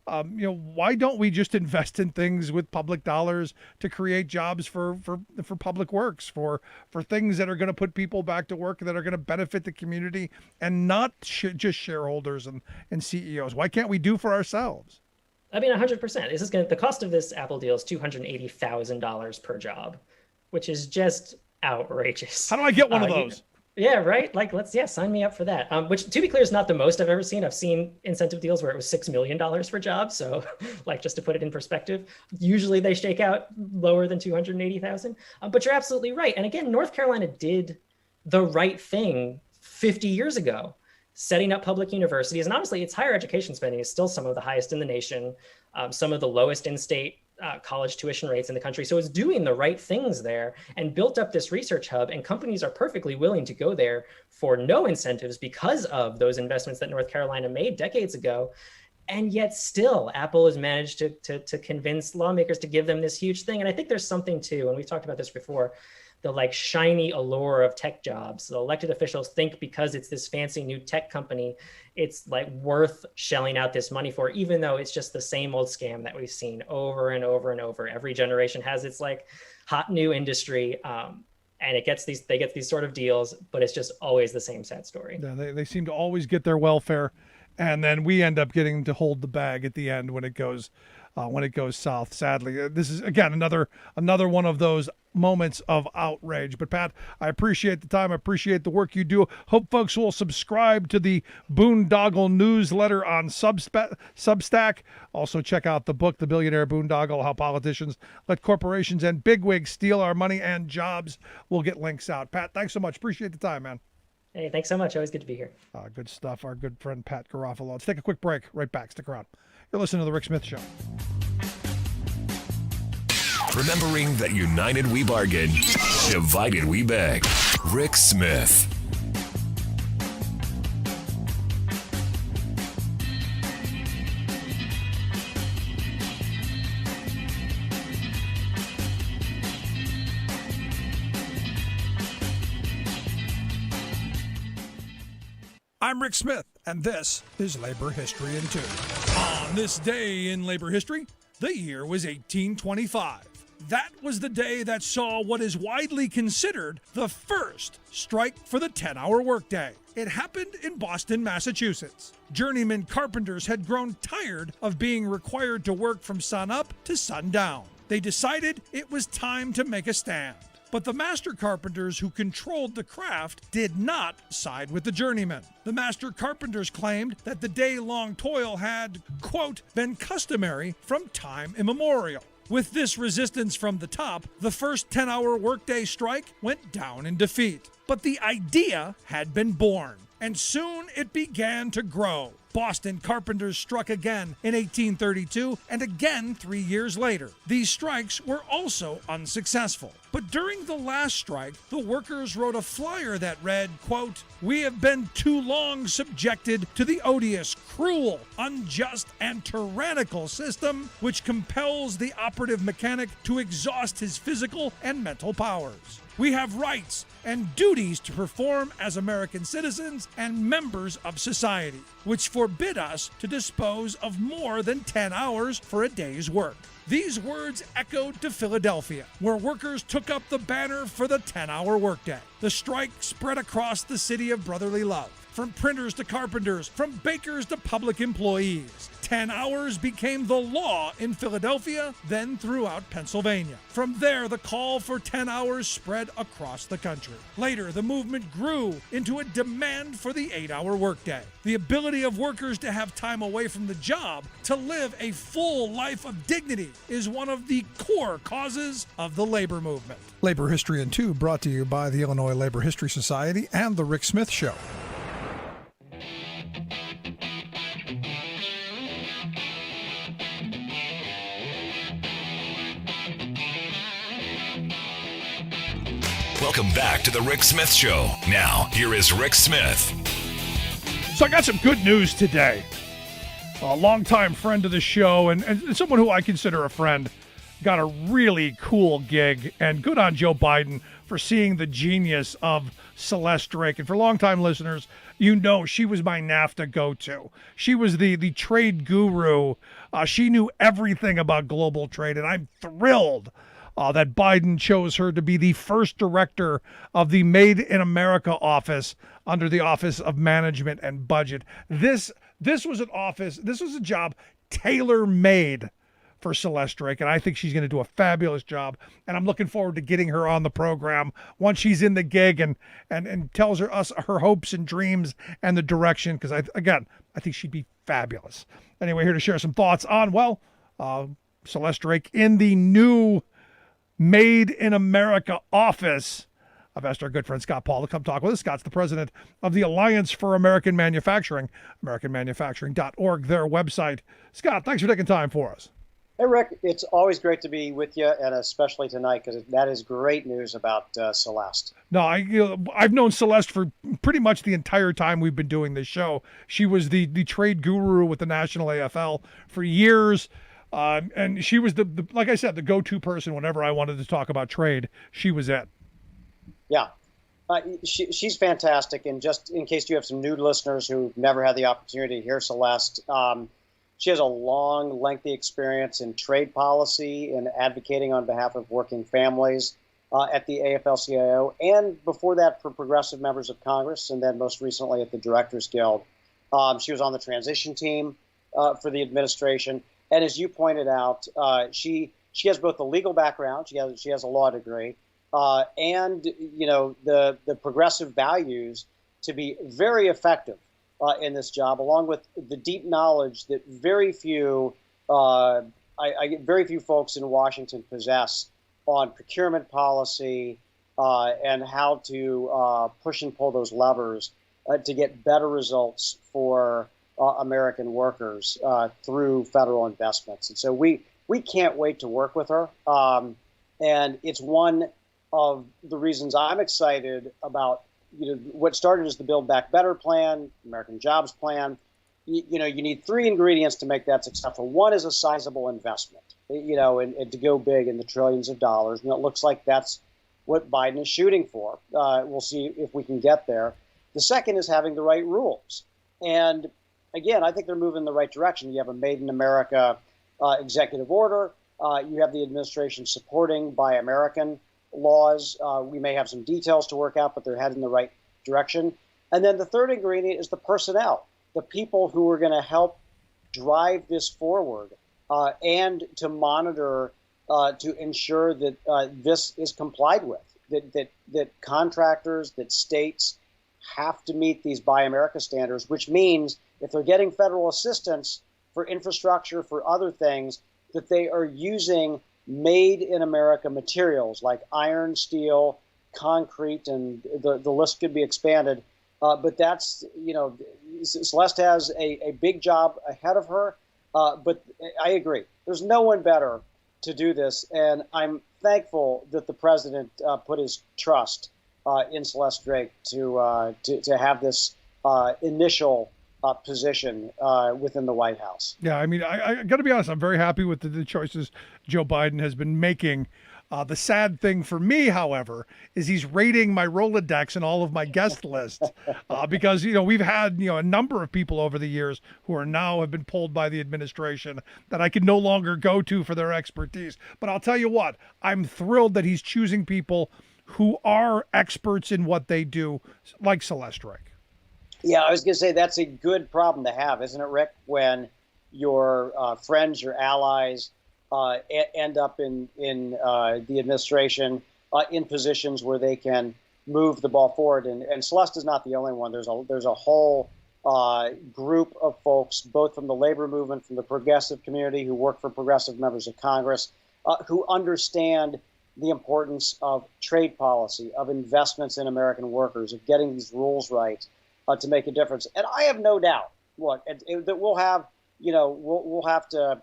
why don't we just invest in things with public dollars to create jobs for public works, for things that are going to put people back to work, that are going to benefit the community and not just shareholders and CEOs? Why can't we do for ourselves? I mean, 100%. The cost of this Apple deal is $280,000 per job, which is just outrageous. How do I get one of those? Yeah, right. Like, sign me up for that. Which, to be clear, is not the most I've ever seen. I've seen incentive deals where it was $6 million per job. So, like, just to put it in perspective, usually they shake out lower than 280,000. But you're absolutely right. And again, North Carolina did the right thing 50 years ago, setting up public universities. And honestly, its higher education spending is still some of the highest in the nation, some of the lowest in-state college tuition rates in the country. So it's doing the right things there and built up this research hub, and companies are perfectly willing to go there for no incentives because of those investments that North Carolina made decades ago. And yet still Apple has managed to convince lawmakers to give them this huge thing. And I think there's something too, and we've talked about this before, the like shiny allure of tech jobs. The elected officials think because it's this fancy new tech company, it's like worth shelling out this money for, even though it's just the same old scam that we've seen over and over and over. Every generation has its like hot new industry, and they get these sort of deals, but it's just always the same sad story. Yeah, they seem to always get their welfare, and then we end up getting to hold the bag at the end when it goes south. Sadly, this is again another one of those moments of outrage. But Pat, I appreciate the time. I appreciate the work you do. Hope folks will subscribe to the Boondoggle newsletter on Substack. Also check out the book, The Billionaire Boondoggle: How Politicians Let Corporations and Bigwigs Steal Our Money and Jobs. We'll get links out. Pat, thanks so much. Appreciate the time, man. Hey, thanks so much. Always good to be here. Good stuff. Our good friend Pat Garofalo. Let's take a quick break. Right back. Stick around. You're listening to The Rick Smith Show. Remembering that united we bargain, divided we beg. Rick Smith. I'm Rick Smith, and this is Labor History in 2. On this day in labor history, the year was 1825. That was the day that saw what is widely considered the first strike for the 10-hour workday. It happened in Boston, Massachusetts. Journeyman carpenters had grown tired of being required to work from sunup to sundown. They decided it was time to make a stand. But the master carpenters who controlled the craft did not side with the journeymen. The master carpenters claimed that the day-long toil had, quote, been customary from time immemorial. With this resistance from the top, the first 10-hour workday strike went down in defeat. But the idea had been born, and soon it began to grow. Boston carpenters struck again in 1832 and again 3 years later. These strikes were also unsuccessful. But during the last strike, the workers wrote a flyer that read, quote, "We have been too long subjected to the odious, cruel, unjust, and tyrannical system which compels the operative mechanic to exhaust his physical and mental powers. We have rights and duties to perform as American citizens and members of society, which forbid us to dispose of more than 10 hours for a day's work. These words echoed to Philadelphia, where workers took up the banner for the 10-hour workday. The strike spread across the city of brotherly love, from printers to carpenters, from bakers to public employees. 10 hours became the law in Philadelphia, then throughout Pennsylvania. From there, the call for 10 hours spread across the country. Later, the movement grew into a demand for the 8-hour workday. The ability of workers to have time away from the job to live a full life of dignity is one of the core causes of the labor movement. Labor History in 2 brought to you by the Illinois Labor History Society and The Rick Smith Show. Welcome back to the Rick Smith Show. Now, here is Rick Smith. So I got some good news today. A longtime friend of the show and someone who I consider a friend got a really cool gig, and good on Joe Biden for seeing the genius of Celeste Drake. And for longtime listeners, you know she was my NAFTA go-to. She was the trade guru. She knew everything about global trade, and I'm thrilled that Biden chose her to be the first director of the Made in America office under the Office of Management and Budget. This was an office, this was a job tailor-made for Celeste Drake, and I think she's going to do a fabulous job, and I'm looking forward to getting her on the program once she's in the gig and tells us her hopes and dreams and the direction, because I think she'd be fabulous. Anyway, here to share some thoughts on, Celeste Drake in the new Made in America office. I've asked our good friend Scott Paul to come talk with us. Scott's the president of the Alliance for American Manufacturing, AmericanManufacturing.org, their website. Scott, thanks for taking time for us. Hey, Rick, it's always great to be with you, and especially tonight, because that is great news about Celeste. No, I've known Celeste for pretty much the entire time we've been doing this show. She was the trade guru with the National AFL for years. And she was the like I said, the go-to person whenever I wanted to talk about trade. She was it. Yeah, she's fantastic. And just in case you have some new listeners who've never had the opportunity to hear Celeste, she has a long, lengthy experience in trade policy and advocating on behalf of working families at the AFL-CIO, and before that for progressive members of Congress, and then most recently at the Directors Guild. She was on the transition team for the administration. And as you pointed out, she has both the legal background, she has a law degree, and the progressive values to be very effective in this job, along with the deep knowledge that very few folks in Washington possess on procurement policy and how to push and pull those levers to get better results for American workers through federal investments. And so we can't wait to work with her. And it's one of the reasons I'm excited about what started as the Build Back Better plan, American Jobs Plan. You need three ingredients to make that successful. One is a sizable investment, and to go big in the trillions of dollars. And it looks like that's what Biden is shooting for. We'll see if we can get there. The second is having the right rules. And again, I think they're moving in the right direction. You have a Made in America executive order. You have the administration supporting Buy American laws. We may have some details to work out, but they're heading in the right direction. And then the third ingredient is the personnel, the people who are going to help drive this forward and to monitor to ensure that this is complied with, that contractors, that states have to meet these Buy America standards, which means if they're getting federal assistance for infrastructure, for other things, that they are using Made in America materials like iron, steel, concrete, and the list could be expanded. But that's, Celeste has a big job ahead of her. But I agree. There's no one better to do this. And I'm thankful that the president put his trust in Celeste Drake to have this initial position within the White House. Yeah, I mean, I got to be honest. I'm very happy with the choices Joe Biden has been making. The sad thing for me, however, is he's raiding my Rolodex and all of my guest lists because, we've had, a number of people over the years who are now have been pulled by the administration that I can no longer go to for their expertise. But I'll tell you what, I'm thrilled that he's choosing people who are experts in what they do, like Celeste Drake. Yeah, I was going to say that's a good problem to have, isn't it, Rick? When your friends, your allies, end up in the administration in positions where they can move the ball forward. And Celeste is not the only one. There's a whole group of folks, both from the labor movement, from the progressive community, who work for progressive members of Congress, who understand the importance of trade policy, of investments in American workers, of getting these rules right to make a difference. And I have no doubt, that we'll have, we'll have to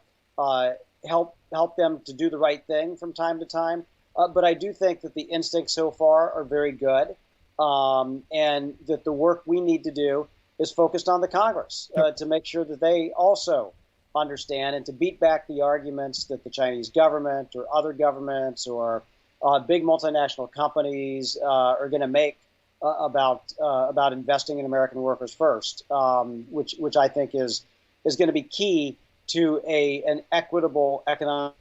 help them to do the right thing from time to time. But I do think that the instincts so far are very good, and that the work we need to do is focused on the Congress to make sure that they also understand and to beat back the arguments that the Chinese government or other governments or big multinational companies are going to make about investing in American workers first, which I think is going to be key to an equitable economic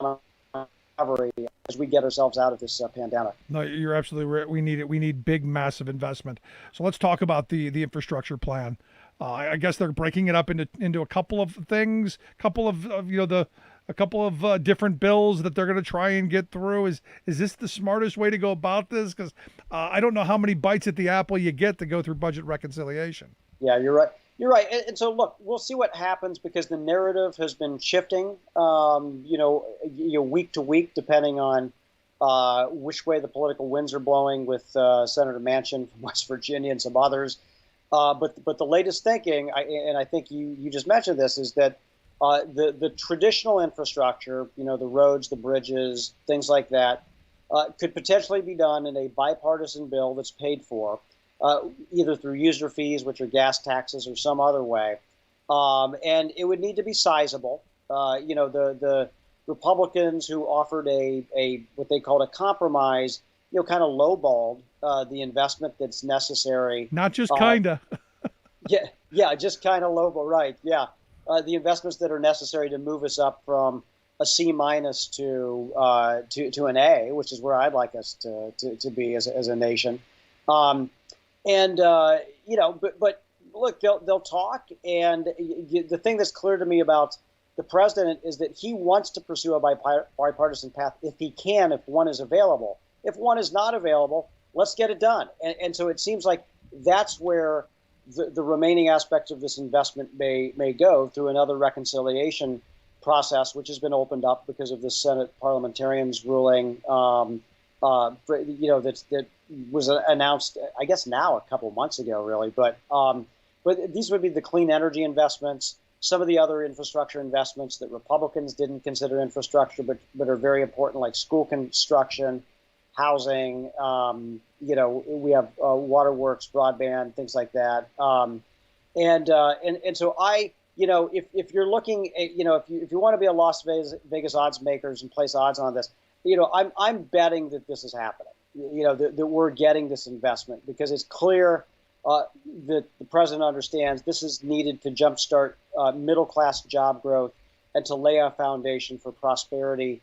recovery as we get ourselves out of this pandemic. No, you're absolutely right. We need it. We need big, massive investment. So let's talk about the infrastructure plan. I guess they're breaking it up into a couple of things, a couple of different bills that they're going to try and get through. Is this the smartest way to go about this? Because I don't know how many bites at the apple you get to go through budget reconciliation. Yeah, you're right. You're right. And so, look, we'll see what happens because the narrative has been shifting, week to week, depending on which way the political winds are blowing with Senator Manchin from West Virginia and some others. But the latest thinking, and I think you just mentioned this, is that the traditional infrastructure, the roads, the bridges, things like that, could potentially be done in a bipartisan bill that's paid for, either through user fees, which are gas taxes, or some other way. And it would need to be sizable. The Republicans who offered a what they called a compromise, kind of lowballed the investment that's necessary. Not just kinda. Yeah, just kind of lowball, right? Yeah, the investments that are necessary to move us up from a C- to an A, which is where I'd like us to be as a nation. But look, they'll talk, and the thing that's clear to me about the president is that he wants to pursue a bipartisan path if he can, if one is available. If one is not available, let's get it done. And so it seems like that's where the remaining aspects of this investment may go through another reconciliation process, which has been opened up because of the Senate parliamentarians ruling, that was announced, I guess now a couple months ago, really. But these would be the clean energy investments, some of the other infrastructure investments that Republicans didn't consider infrastructure, but are very important, like school construction, housing. We have waterworks, broadband, things like that. And so if you're looking at, if you want to be a Las Vegas odds makers and place odds on this, I'm betting that this is happening. That we're getting this investment because it's clear that the president understands this is needed to jumpstart middle-class job growth and to lay a foundation for prosperity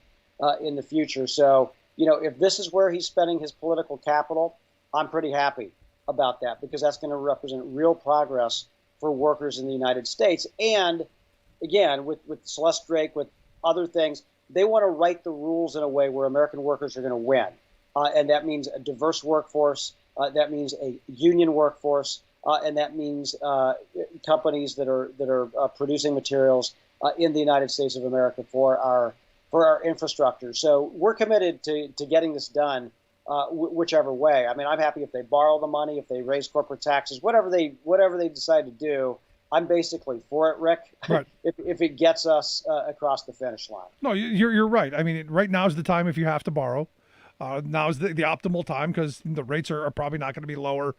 in the future. So, if this is where he's spending his political capital, I'm pretty happy about that because that's going to represent real progress for workers in the United States. And again, with Celeste Drake, with other things, they want to write the rules in a way where American workers are going to win. And that means a diverse workforce. That means a union workforce. And that means companies that are producing materials in the United States of America for our infrastructure. So we're committed to getting this done whichever way. I mean, I'm happy if they borrow the money, if they raise corporate taxes, whatever they decide to do. I'm basically for it, Rick. Right. if it gets us across the finish line. No, you're right. I mean, right now is the time if you have to borrow. Now is the optimal time because the rates are probably not going to be lower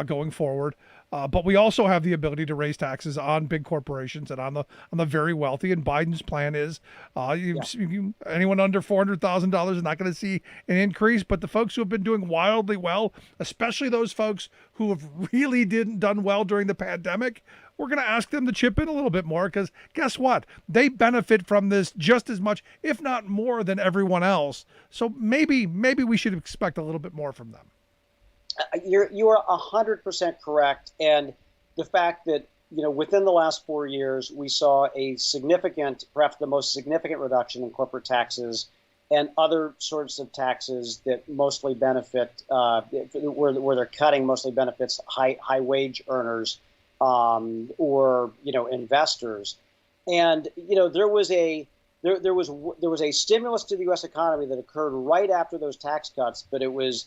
going forward. But we also have the ability to raise taxes on big corporations and on the very wealthy. And Biden's plan is anyone under $400,000 is not going to see an increase. But the folks who have been doing wildly well, especially those folks who have really done well during the pandemic, we're going to ask them to chip in a little bit more because guess what? They benefit from this just as much, if not more, than everyone else. So maybe we should expect a little bit more from them. You are 100% correct, and the fact that within the last 4 years we saw a significant, perhaps the most significant reduction in corporate taxes and other sorts of taxes that mostly benefit, where they're cutting mostly benefits high wage earners or investors, and there was a stimulus to the U.S. economy that occurred right after those tax cuts, but it was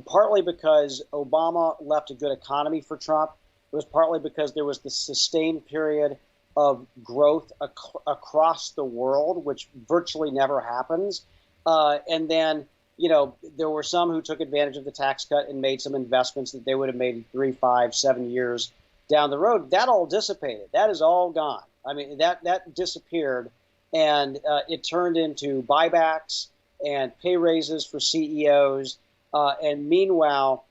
partly because Obama left a good economy for Trump. It was partly because there was this sustained period of growth across the world, which virtually never happens. And then, there were some who took advantage of the tax cut and made some investments that they would have made 3, 5, 7 years down the road. That all dissipated. That is all gone. I mean, that disappeared, and it turned into buybacks and pay raises for CEOs. And meanwhile,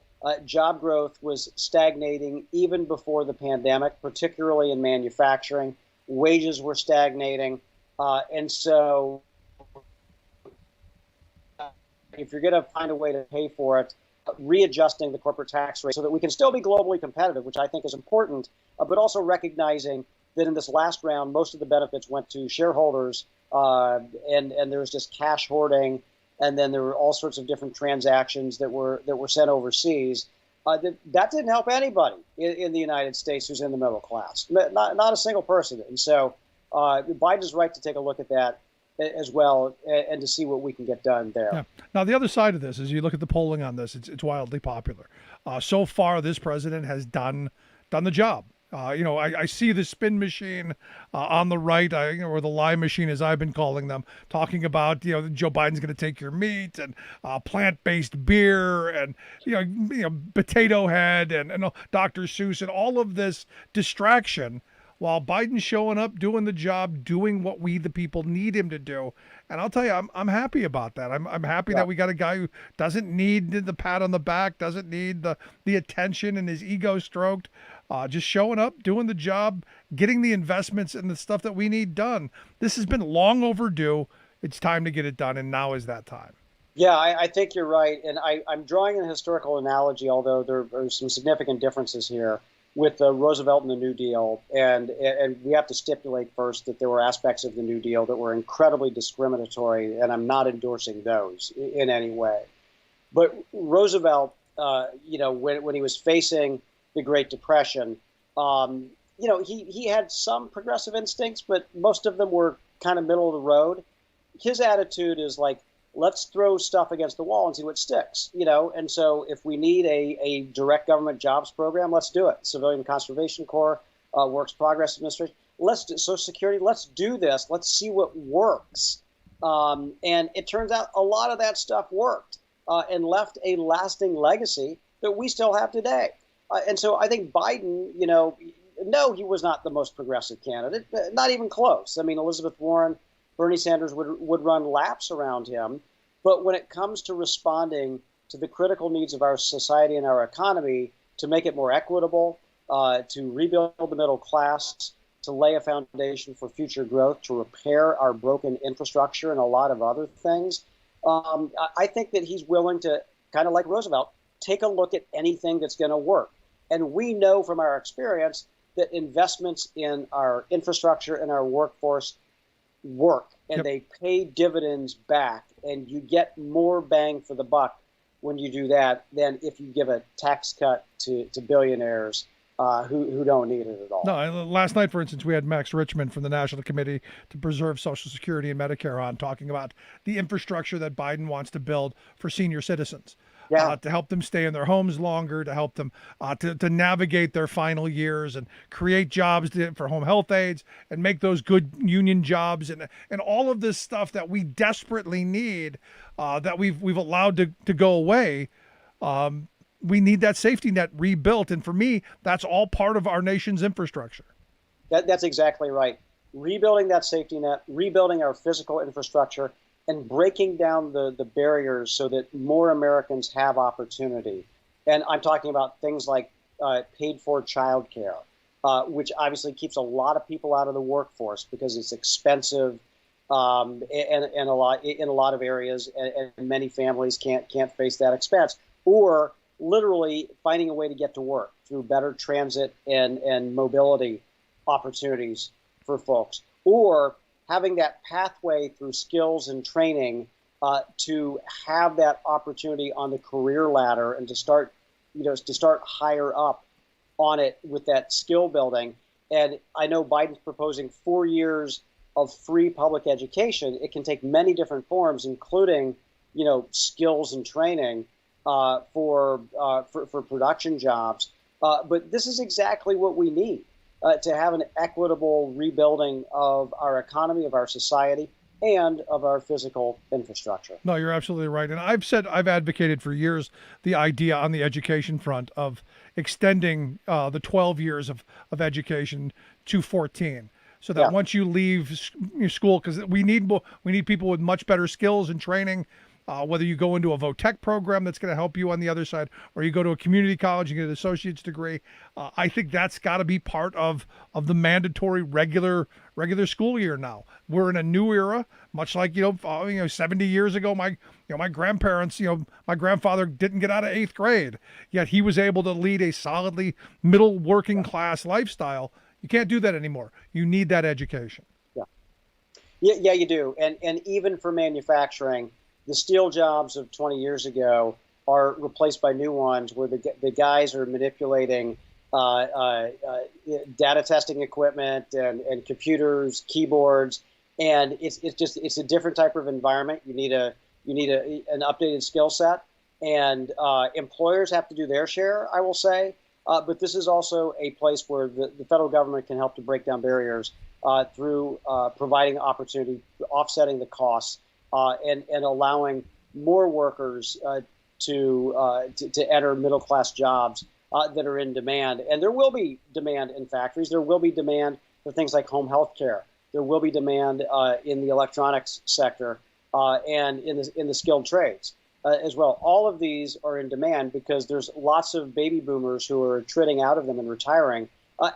job growth was stagnating even before the pandemic, particularly in manufacturing. Wages were stagnating. And so if you're going to find a way to pay for it, readjusting the corporate tax rate so that we can still be globally competitive, which I think is important, but also recognizing that in this last round, most of the benefits went to shareholders, and there was just cash hoarding. And then there were all sorts of different transactions that were sent overseas. That didn't help anybody in the United States who's in the middle class, not a single person. And so Biden's right to take a look at that as well and to see what we can get done there. Yeah. Now, the other side of this is you look at the polling on this, it's wildly popular. So far, this president has done the job. I see the spin machine on the right, or the lie machine, as I've been calling them, talking about, Joe Biden's going to take your meat and plant-based beer and, potato head and Dr. Seuss and all of this distraction while Biden's showing up, doing the job, doing what we, the people, need him to do. And I'll tell you, I'm happy about that. I'm happy that we got a guy who doesn't need the pat on the back, doesn't need the attention and his ego stroked. Just showing up, doing the job, getting the investments and the stuff that we need done. This has been long overdue. It's time to get it done, and now is that time. Yeah, I think you're right. And I'm drawing a historical analogy, although there are some significant differences here with Roosevelt and the New Deal. And we have to stipulate first that there were aspects of the New Deal that were incredibly discriminatory, and I'm not endorsing those in any way. But Roosevelt, when he was facing the Great Depression, he had some progressive instincts, but most of them were kind of middle of the road. His attitude is like, let's throw stuff against the wall and see what sticks, And so if we need a direct government jobs program, let's do it. Civilian Conservation Corps, Works Progress Administration, Social Security, let's do this. Let's see what works. And it turns out a lot of that stuff worked and left a lasting legacy that we still have today. And so I think Biden, no, he was not the most progressive candidate, not even close. I mean, Elizabeth Warren, Bernie Sanders would run laps around him. But when it comes to responding to the critical needs of our society and our economy, to make it more equitable, to rebuild the middle class, to lay a foundation for future growth, to repair our broken infrastructure and a lot of other things, I think that he's willing to, kind of like Roosevelt, take a look at anything that's going to work. And we know from our experience that investments in our infrastructure and our workforce work, and they pay dividends back, and you get more bang for the buck when you do that than if you give a tax cut to billionaires who don't need it at all. No, last night, for instance, we had Max Richmond from the National Committee to Preserve Social Security and Medicare on, talking about the infrastructure that Biden wants to build for senior citizens. Yeah. to help them stay in their homes longer, to help them to navigate their final years and create jobs for home health aides and make those good union jobs and all of this stuff that we desperately need that we've allowed to go away. We need that safety net rebuilt. And for me, that's all part of our nation's infrastructure. That's exactly right. Rebuilding that safety net, rebuilding our physical infrastructure, and breaking down the barriers so that more Americans have opportunity. And I'm talking about things like paid for childcare, which obviously keeps a lot of people out of the workforce because it's expensive and in a lot of areas, and many families can't face that expense. Or literally finding a way to get to work through better transit and mobility opportunities for folks, or having that pathway through skills and training to have that opportunity on the career ladder and to start higher up on it with that skill building. And I know Biden's proposing 4 years of free public education. It can take many different forms, including, skills and training for production jobs. But this is exactly what we need. To have an equitable rebuilding of our economy, of our society, and of our physical infrastructure. No, you're absolutely right. And I've advocated for years the idea on the education front of extending the 12 years of education to 14. So that once you leave school, because we need people with much better skills and training, whether you go into a VOTEC program that's going to help you on the other side, or you go to a community college and get an associate's degree. I think that's got to be part of the mandatory regular school year now. We're in a new era, much like 70 years ago. My grandparents, my grandfather didn't get out of 8th grade, yet he was able to lead a solidly middle working class lifestyle. You can't do that anymore. You need that education. Yeah, you do. And even for manufacturing, the steel jobs of 20 years ago are replaced by new ones where the guys are manipulating data testing equipment and computers, keyboards, and it's a different type of environment. You need an updated skill set, and employers have to do their share, I will say. But this is also a place where the federal government can help to break down barriers through providing opportunity, offsetting the costs. And allowing more workers to enter middle class jobs that are in demand. And there will be demand in factories. There will be demand for things like home health care. There will be demand in the electronics sector and in the skilled trades as well. All of these are in demand because there's lots of baby boomers who are trading out of them and retiring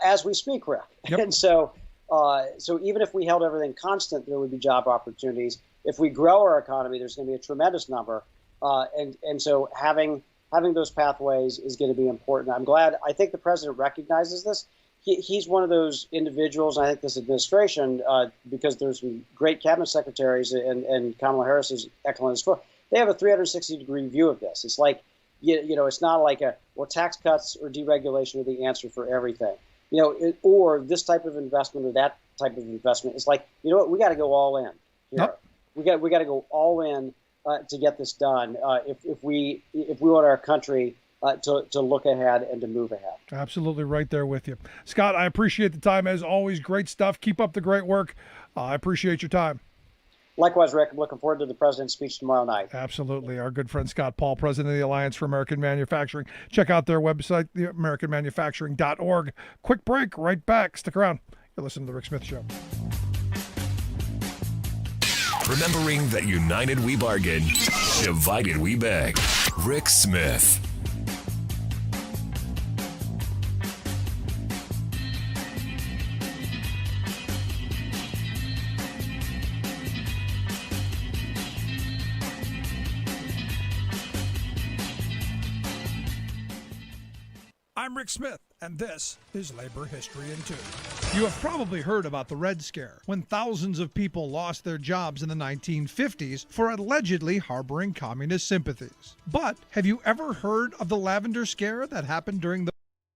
as we speak, Rick. Yep. And so even if we held everything constant, there would be job opportunities. If we grow our economy, there's going to be a tremendous number. And so having those pathways is going to be important. I'm glad. I think the president recognizes this. He's one of those individuals, and I think this administration, because there's some great cabinet secretaries and Kamala Harris is excellent as well. They have a 360-degree view of this. It's like, it's not like tax cuts or deregulation are the answer for everything. Or this type of investment or that type of investment. It's like, we got to go all in here. Yep. We got to go all in to get this done if we want our country to look ahead and to move ahead. Absolutely right there with you. Scott, I appreciate the time as always. Great stuff. Keep up the great work. I appreciate your time. Likewise, Rick. I'm looking forward to the president's speech tomorrow night. Absolutely. Our good friend Scott Paul, president of the Alliance for American Manufacturing. Check out their website, theamericanmanufacturing.org. Quick break. Right back. Stick around. You're listening to The Rick Smith Show. Remembering that united we bargain, divided we beg. Rick Smith. I'm Rick Smith, and this is Labor History in 2. You have probably heard about the Red Scare, when thousands of people lost their jobs in the 1950s for allegedly harboring communist sympathies. But have you ever heard of the Lavender Scare that happened during the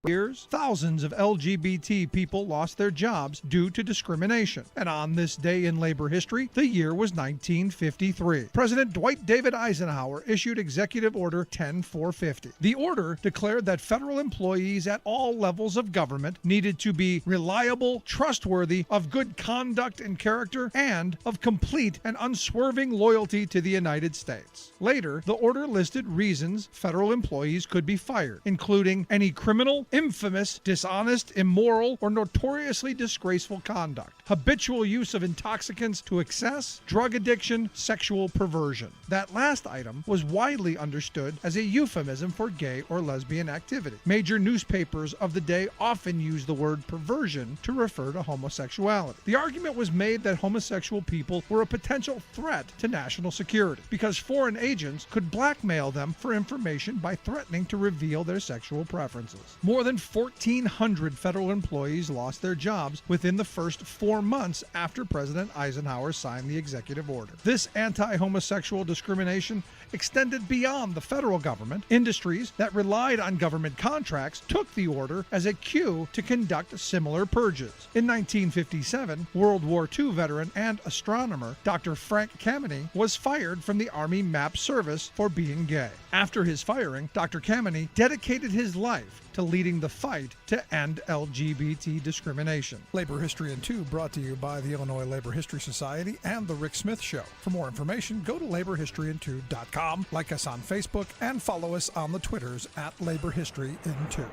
years, thousands of LGBT people lost their jobs due to discrimination. And on this day in labor history, the year was 1953. President Dwight David Eisenhower issued Executive Order 10450. The order declared that federal employees at all levels of government needed to be reliable, trustworthy, of good conduct and character, and of complete and unswerving loyalty to the United States. Later, the order listed reasons federal employees could be fired, including any criminal, infamous, dishonest, immoral, or notoriously disgraceful conduct, habitual use of intoxicants to excess, drug addiction, sexual perversion. That last item was widely understood as a euphemism for gay or lesbian activity. Major newspapers of the day often used the word perversion to refer to homosexuality. The argument was made that homosexual people were a potential threat to national security because foreign agents could blackmail them for information by threatening to reveal their sexual preferences. More than 1,400 federal employees lost their jobs within the first 4 months after President Eisenhower signed the executive order. This anti-homosexual discrimination extended beyond the federal government. Industries that relied on government contracts took the order as a cue to conduct similar purges. In 1957, World War II veteran and astronomer Dr. Frank Kameny was fired from the Army Map Service for being gay. After his firing, Dr. Kameny dedicated his life to leading the fight to end LGBT discrimination. Labor History in 2 brought to you by the Illinois Labor History Society and The Rick Smith Show. For more information, go to laborhistoryin2.com, like us on Facebook, and follow us on the Twitters at Labor History in 2.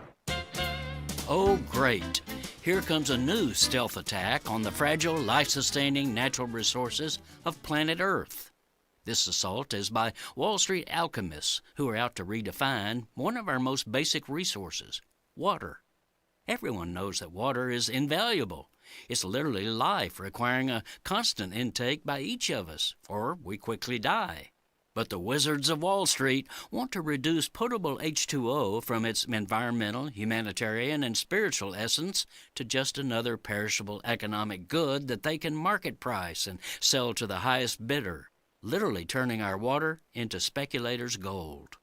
Oh, great. Here comes a new stealth attack on the fragile, life-sustaining natural resources of planet Earth. This assault is by Wall Street alchemists who are out to redefine one of our most basic resources, water. Everyone knows that water is invaluable. It's literally life, requiring a constant intake by each of us, or we quickly die. But the wizards of Wall Street want to reduce potable H2O from its environmental, humanitarian, and spiritual essence to just another perishable economic good that they can market price and sell to the highest bidder, literally turning our water into speculators' gold.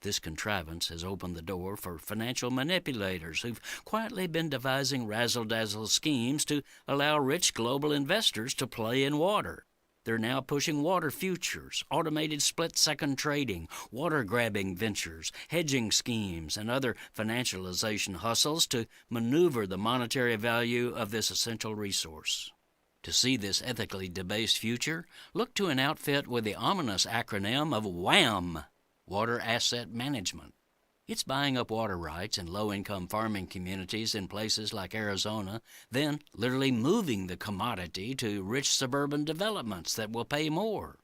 This contrivance has opened the door for financial manipulators who've quietly been devising razzle-dazzle schemes to allow rich global investors to play in water. They're now pushing water futures, automated split-second trading, water-grabbing ventures, hedging schemes, and other financialization hustles to maneuver the monetary value of this essential resource. To see this ethically debased future, look to an outfit with the ominous acronym of WAM, Water Asset Management. It's buying up water rights in low-income farming communities in places like Arizona, then literally moving the commodity to rich suburban developments that will pay more.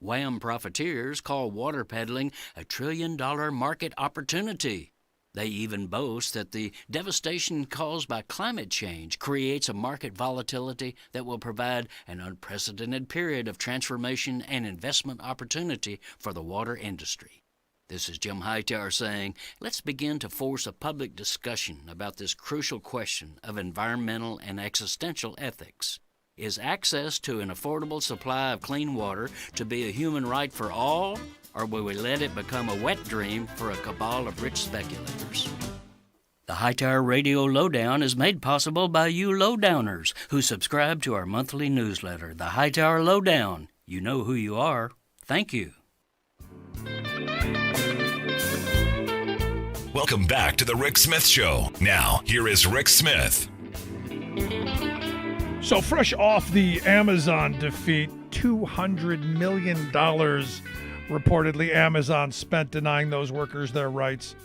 WAM profiteers call water peddling a $1 trillion market opportunity. They even boast that the devastation caused by climate change creates a market volatility that will provide an unprecedented period of transformation and investment opportunity for the water industry. This is Jim Hightower saying, let's begin to force a public discussion about this crucial question of environmental and existential ethics. Is access to an affordable supply of clean water to be a human right for all, or will we let it become a wet dream for a cabal of rich speculators? The Hightower Radio Lowdown is made possible by you lowdowners who subscribe to our monthly newsletter, The Hightower Lowdown. You know who you are. Thank you. Welcome back to the Rick Smith Show. Now, here is Rick Smith. So fresh off the Amazon defeat, $200 million reportedly Amazon spent denying those workers their rights.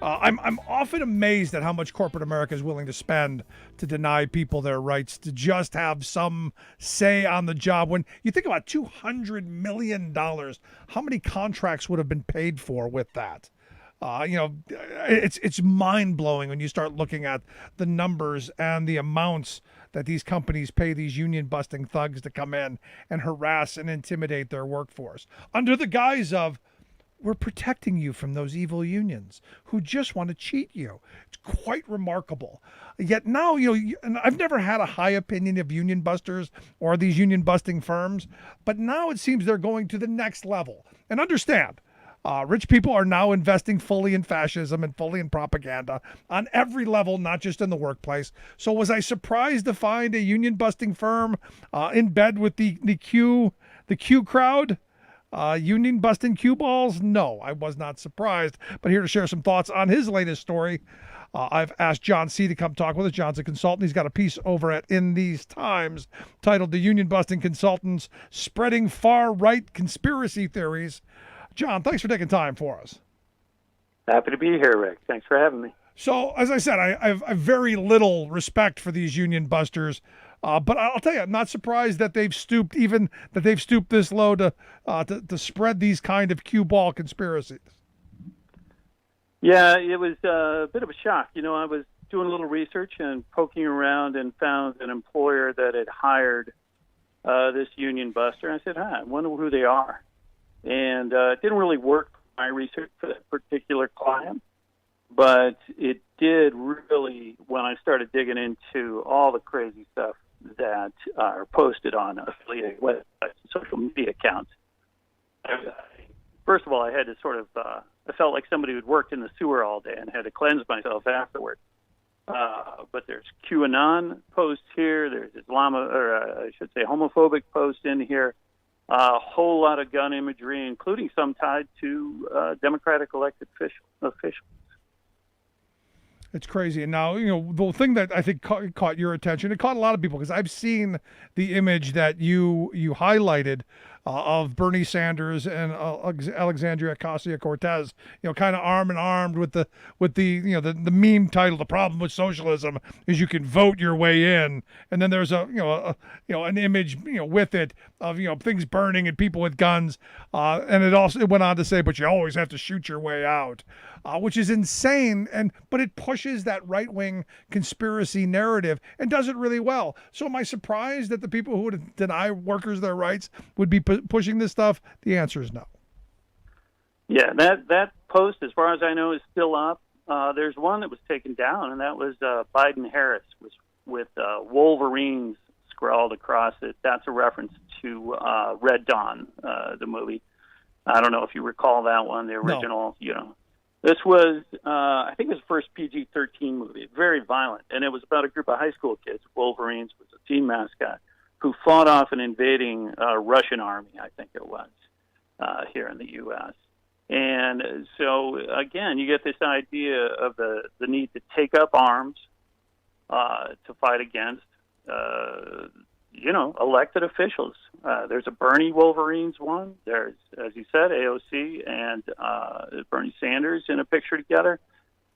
I'm often amazed at how much corporate America is willing to spend to deny people their rights, to just have some say on the job. When you think about $200 million, how many contracts would have been paid for with that? It's mind-blowing when you start looking at the numbers and the amounts that these companies pay these union-busting thugs to come in and harass and intimidate their workforce under the guise of, we're protecting you from those evil unions who just want to cheat you. It's quite remarkable. Yet now, and I've never had a high opinion of union busters or these union-busting firms, but now it seems they're going to the next level. And understand, Rich people are now investing fully in fascism and fully in propaganda on every level, not just in the workplace. So was I surprised to find a union busting firm in bed with the Q crowd? Union busting cue balls? No, I was not surprised. But here to share some thoughts on his latest story, I've asked John C. to come talk with us. John's a consultant. He's got a piece over at In These Times titled "The Union Busting Consultants Spreading Far-Right Conspiracy Theories." John, thanks for taking time for us. Happy to be here, Rick. Thanks for having me. So, as I said, I have very little respect for these union busters. But I'll tell you, I'm not surprised that they've stooped this low to spread these kind of cue ball conspiracies. Yeah, it was a bit of a shock. I was doing a little research and poking around and found an employer that had hired this union buster. I said, I wonder who they are. And it didn't really work for my research for that particular client, but it did really when I started digging into all the crazy stuff that are posted on affiliated websites and social media accounts. First of all, I had to sort of, I felt like somebody who'd worked in the sewer all day and had to cleanse myself afterward. But there's QAnon posts here, there's homophobic posts in here, a whole lot of gun imagery, including some tied to Democratic elected officials. It's crazy. And now, the thing that I think caught your attention, it caught a lot of people, because I've seen the image that you highlighted of Bernie Sanders and Alexandria Ocasio-Cortez, kind of arm in arm with the meme title, "The Problem with Socialism is You Can Vote Your Way In." And then there's an image, with it of, things burning and people with guns. And it went on to say, "But you always have to shoot your way out," which is insane. But it pushes that right-wing conspiracy narrative and does it really well. So am I surprised that the people who would deny workers their rights would be pushing this stuff? The answer is no. Yeah, that post, as far as I know, is still up. There's one that was taken down, and that was Biden-Harris with Wolverines scrawled across it. That's a reference to Red Dawn, the movie. I don't know if you recall that one, the original, No. This was, I think it was the first PG-13 movie, very violent, and it was about a group of high school kids. Wolverines was a team mascot who fought off an invading Russian army, I think it was, here in the U.S. And so, again, you get this idea of the need to take up arms to fight against, elected officials. There's a Bernie Wolverines one. There's, as you said, AOC and Bernie Sanders in a picture together.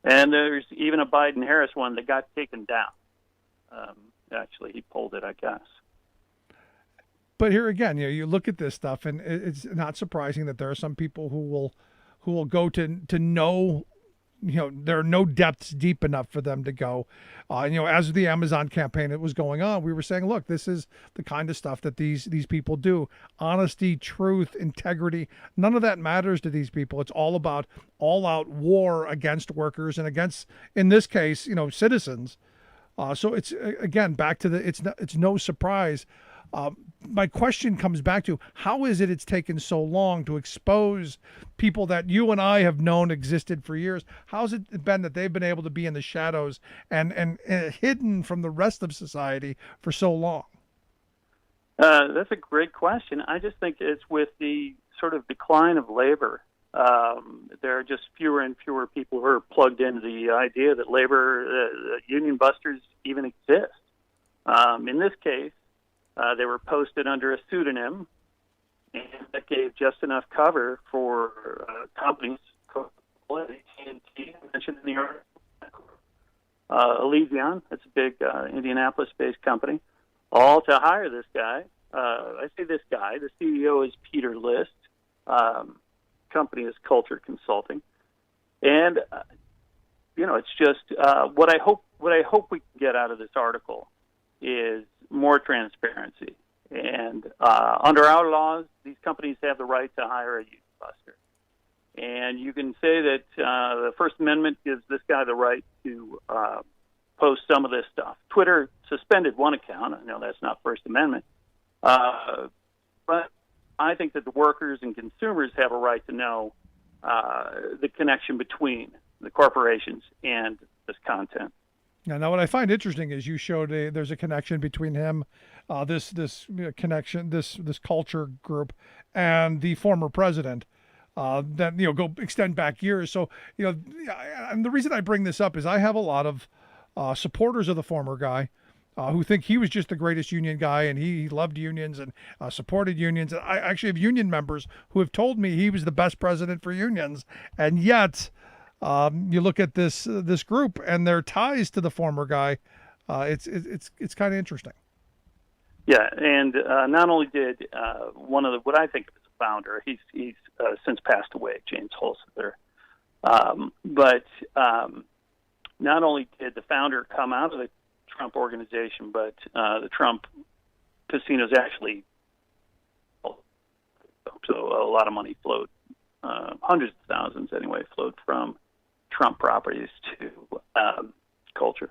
And there's even a Biden-Harris one that got taken down. Actually, he pulled it, I guess. But here again, you look at this stuff, and it's not surprising that there are some people who will go to know, there are no depths deep enough for them to go. As the Amazon campaign was going on, we were saying, look, this is the kind of stuff that these people do. Honesty, truth, integrity, none of that matters to these people. It's all about all-out war against workers and against, in this case, citizens. So it's, again, back to it's no surprise. My question comes back to, how is it's taken so long to expose people that you and I have known existed for years? How's it been that they've been able to be in the shadows and hidden from the rest of society for so long? That's a great question. I just think it's with the sort of decline of labor. There are just fewer and fewer people who are plugged into the idea that labor union busters even exist. In this case, they were posted under a pseudonym, and that gave just enough cover for companies, Coca-Cola, AT&T, I mentioned in the article, Elysian, that's a big Indianapolis-based company, all to hire this guy. I say this guy. The CEO is Peter List. Company is Culture Consulting, and it's just what I hope we can get out of this article is more transparency. And under our laws, these companies have the right to hire a union buster. And you can say that the First Amendment gives this guy the right to post some of this stuff. Twitter suspended one account. I know that's not First Amendment. But I think that the workers and consumers have a right to know the connection between the corporations and this content. Yeah, now what I find interesting is you showed there's a connection between him, this connection, this culture group, and the former president. That go extend back years. So and the reason I bring this up is I have a lot of supporters of the former guy who think he was just the greatest union guy and he loved unions and supported unions. And I actually have union members who have told me he was the best president for unions, and yet. You look at this group and their ties to the former guy. It's kind of interesting. Yeah, and not only did one of what I think of as a founder, he's since passed away, James Holzer. But not only did the founder come out of the Trump organization, but the Trump casinos actually, so a lot of money flowed, hundreds of thousands anyway, flowed from Trump properties to culture.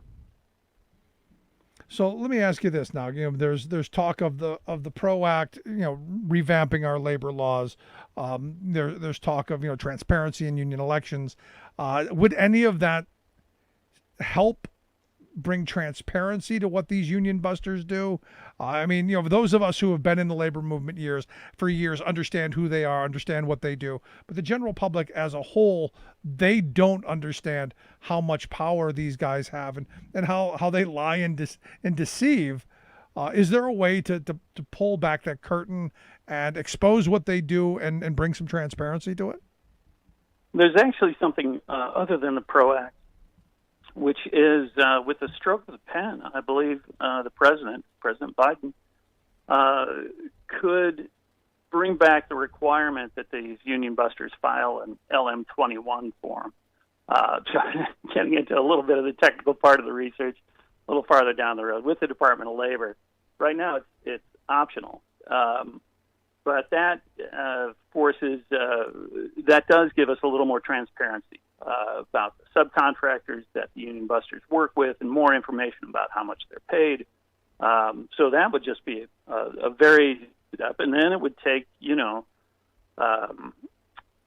So let me ask you this now. There's talk of the PRO Act, revamping our labor laws. There's talk of transparency in union elections. Would any of that help bring transparency to what these union busters do? I mean, those of us who have been in the labor movement for years understand who they are, understand what they do. But the general public as a whole, they don't understand how much power these guys have and how they lie and deceive. Is there a way to pull back that curtain and expose what they do and bring some transparency to it? There's actually something other than the PRO Act, which is with the stroke of the pen, I believe the President Biden, could bring back the requirement that these union busters file an LM-21 form. Getting into a little bit of the technical part of the research, a little farther down the road with the Department of Labor. Right now, it's optional, but that that does give us a little more transparency about the subcontractors that the union busters work with and more information about how much they're paid. So that would just be a very step. And then it would take,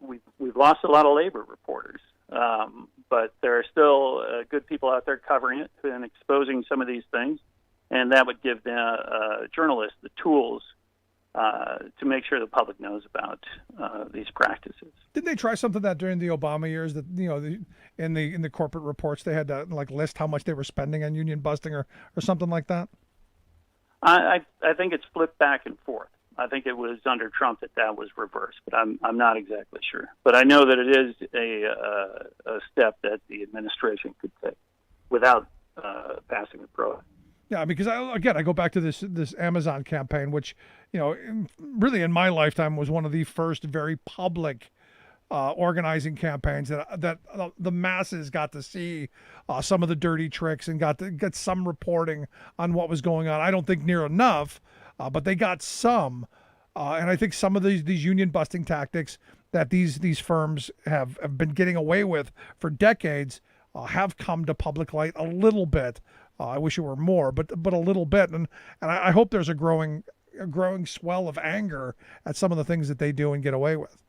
we've lost a lot of labor reporters, but there are still good people out there covering it and exposing some of these things. And that would give the journalists the tools to make sure the public knows about these practices. Didn't they try something that during the Obama years that in the corporate reports they had to list how much they were spending on union busting or something like that? I think it's flipped back and forth. I think it was under Trump that was reversed, but I'm not exactly sure. But I know that it is a step that the administration could take without passing the PRO Act. Yeah, because I go back to this Amazon campaign, which, really in my lifetime was one of the first very public organizing campaigns that the masses got to see some of the dirty tricks and got to get some reporting on what was going on. I don't think near enough, but they got some. And I think some of these union busting tactics that these firms have been getting away with for decades have come to public light a little bit. I wish it were more, but a little bit, and I hope there's a growing swell of anger at some of the things that they do and get away with.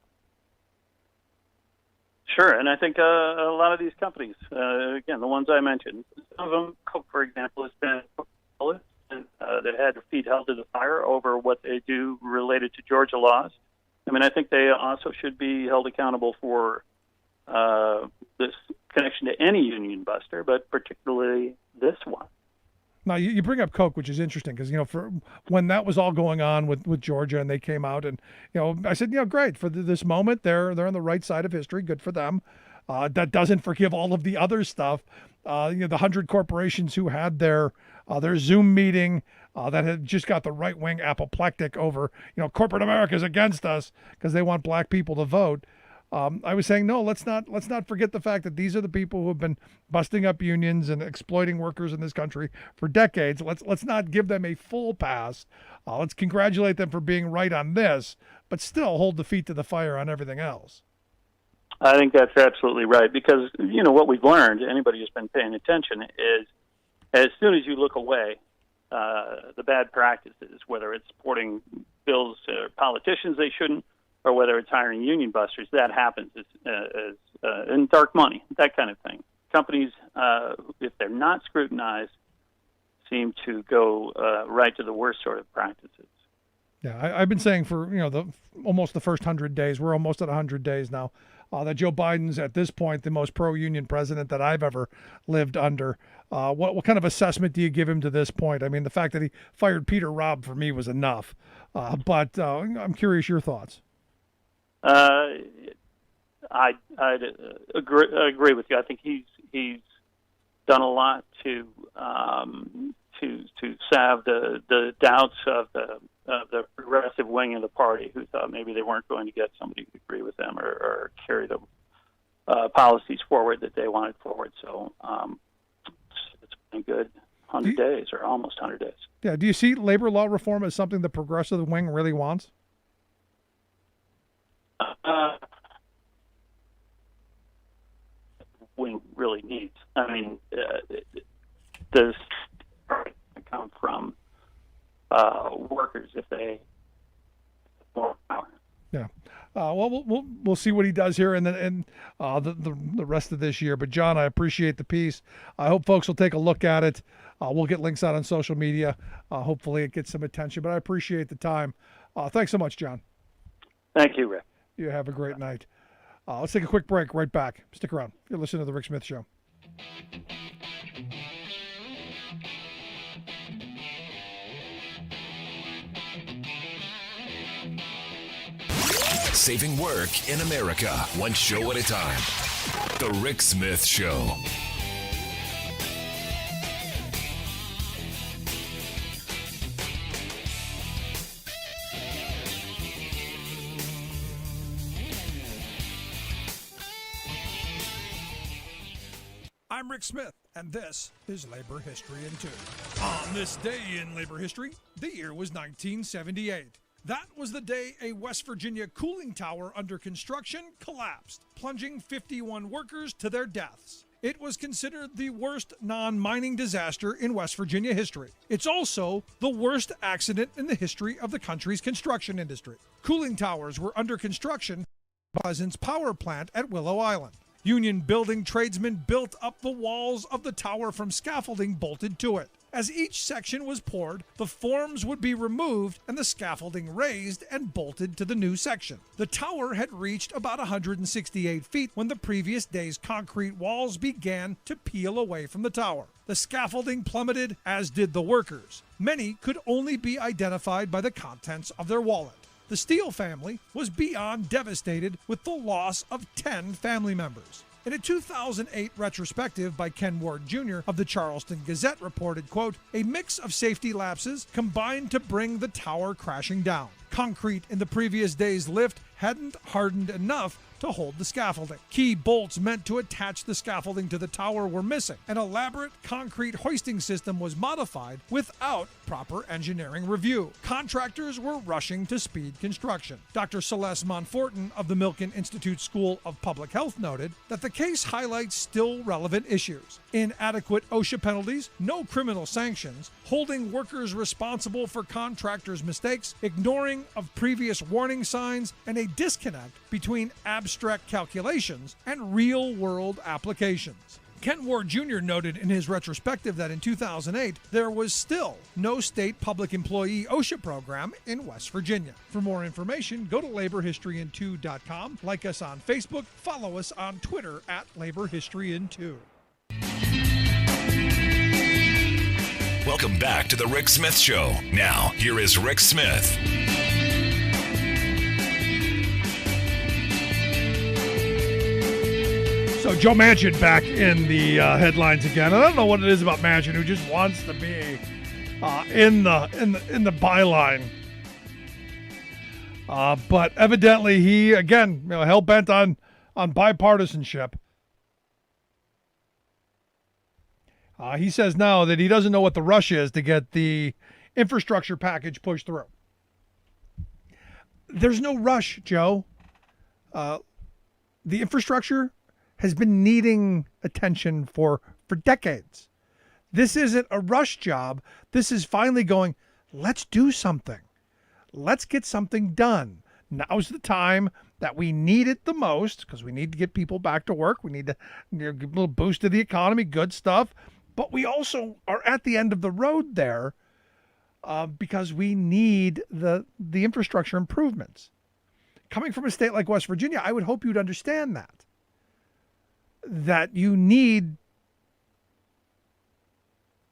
Sure, and I think a lot of these companies, again, the ones I mentioned, some of them, Coke, for example, has been that had their feet held to the fire over what they do related to Georgia laws. I mean, I think they also should be held accountable for this connection to any union buster, but particularly this one. Now, you bring up Coke, which is interesting because, for when that was all going on with Georgia and they came out and, I said, great for this moment. They're on the right side of history. Good for them. That doesn't forgive all of the other stuff. The 100 corporations who had their Zoom meeting that had just got the right wing apoplectic over, corporate America is against us because they want black people to vote. I was saying, no, let's not forget the fact that these are the people who have been busting up unions and exploiting workers in this country for decades. Let's not give them a full pass. Let's congratulate them for being right on this, but still hold the feet to the fire on everything else. I think that's absolutely right because, what we've learned, anybody who's been paying attention, is as soon as you look away, the bad practices, whether it's supporting bills or politicians they shouldn't, or whether it's hiring union busters, that happens in dark money, that kind of thing. Companies, if they're not scrutinized, seem to go right to the worst sort of practices. Yeah, I've been saying for almost the first 100 days. We're almost at 100 days now. That Joe Biden's at this point the most pro-union president that I've ever lived under. What kind of assessment do you give him to this point? I mean, the fact that he fired Peter Robb for me was enough. But I'm curious your thoughts. I'd agree with you. I think he's done a lot to salve the doubts of the progressive wing of the party, who thought maybe they weren't going to get somebody who agree with them or carry the policies forward that they wanted forward. So it's been a good 100 days, or almost 100 days. Yeah. Do you see labor law reform as something the progressive wing really wants? Wing really needs. I mean, does come from workers if they have more power. Yeah. Well, we'll see what he does here, and then the rest of this year. But John, I appreciate the piece. I hope folks will take a look at it. We'll get links out on social media. Hopefully, it gets some attention. But I appreciate the time. Thanks so much, John. Thank you, Rick. You have a great night. Let's take a quick break. Right back. Stick around. You're listening to the Rick Smith Show. Saving work in America, one show at a time. The Rick Smith Show. I'm Rick Smith, and this is Labor History in 2. On this day in labor history, the year was 1978. That was the day a West Virginia cooling tower under construction collapsed, plunging 51 workers to their deaths. It was considered the worst non-mining disaster in West Virginia history. It's also the worst accident in the history of the country's construction industry. Cooling towers were under construction at Pleasant's power plant at Willow Island. Union building tradesmen built up the walls of the tower from scaffolding bolted to it. As each section was poured, the forms would be removed and the scaffolding raised and bolted to the new section. The tower had reached about 168 feet when the previous day's concrete walls began to peel away from the tower. The scaffolding plummeted, as did the workers. Many could only be identified by the contents of their wallet. The Steele family was beyond devastated with the loss of 10 family members. In a 2008 retrospective by Ken Ward Jr. of the Charleston Gazette reported, quote, "A mix of safety lapses combined to bring the tower crashing down. Concrete in the previous day's lift hadn't hardened enough to hold the scaffolding. Key bolts meant to attach the scaffolding to the tower were missing. An elaborate concrete hoisting system was modified without proper engineering review. Contractors were rushing to speed construction." Dr. Celeste Monfortin of the Milken Institute School of Public Health noted that the case highlights still relevant issues: inadequate OSHA penalties, no criminal sanctions, holding workers responsible for contractors' mistakes, ignoring of previous warning signs, and a disconnect between abstract calculations and real-world applications. Ken Ward Jr. noted in his retrospective that in 2008, there was still no state public employee OSHA program in West Virginia. For more information, go to laborhistoryin2.com, like us on Facebook, follow us on Twitter at laborhistoryin2. Welcome back to the Rick Smith Show. Now, here is Rick Smith. So Joe Manchin back in the headlines again. I don't know what it is about Manchin, who just wants to be in the byline. But evidently he, again, hell bent on bipartisanship. He says now that he doesn't know what the rush is to get the infrastructure package pushed through. There's no rush, Joe. The infrastructure has been needing attention for decades. This isn't a rush job. This is finally going, let's do something. Let's get something done. Now's the time that we need it the most because we need to get people back to work. We need to give a little boost to the economy, good stuff. But we also are at the end of the road there because we need the infrastructure improvements. Coming from a state like West Virginia, I would hope you'd understand that you need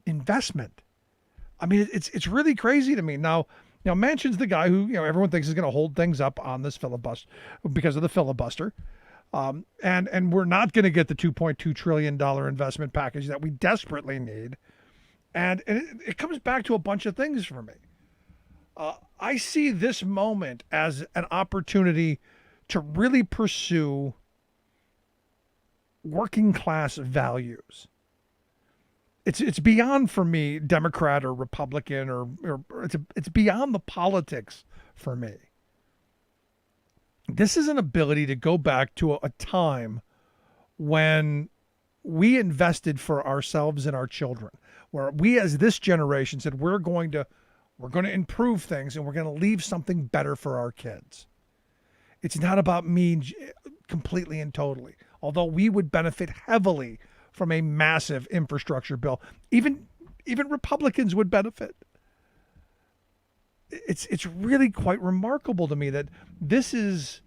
investment. I mean, it's really crazy to me. Now, Manchin's the guy who, everyone thinks is going to hold things up on this filibuster because of the filibuster. And we're not going to get the $2.2 trillion investment package that we desperately need. And it comes back to a bunch of things for me. I see this moment as an opportunity to really pursue working class values. It's beyond for me Democrat or Republican or it's beyond the politics for me. This is an ability to go back to a time when we invested for ourselves and our children, where we as this generation said we're going to improve things and we're going to leave something better for our kids. It's not about me completely and totally, although we would benefit heavily from a massive infrastructure bill. Even Republicans would benefit. It's really quite remarkable to me that this is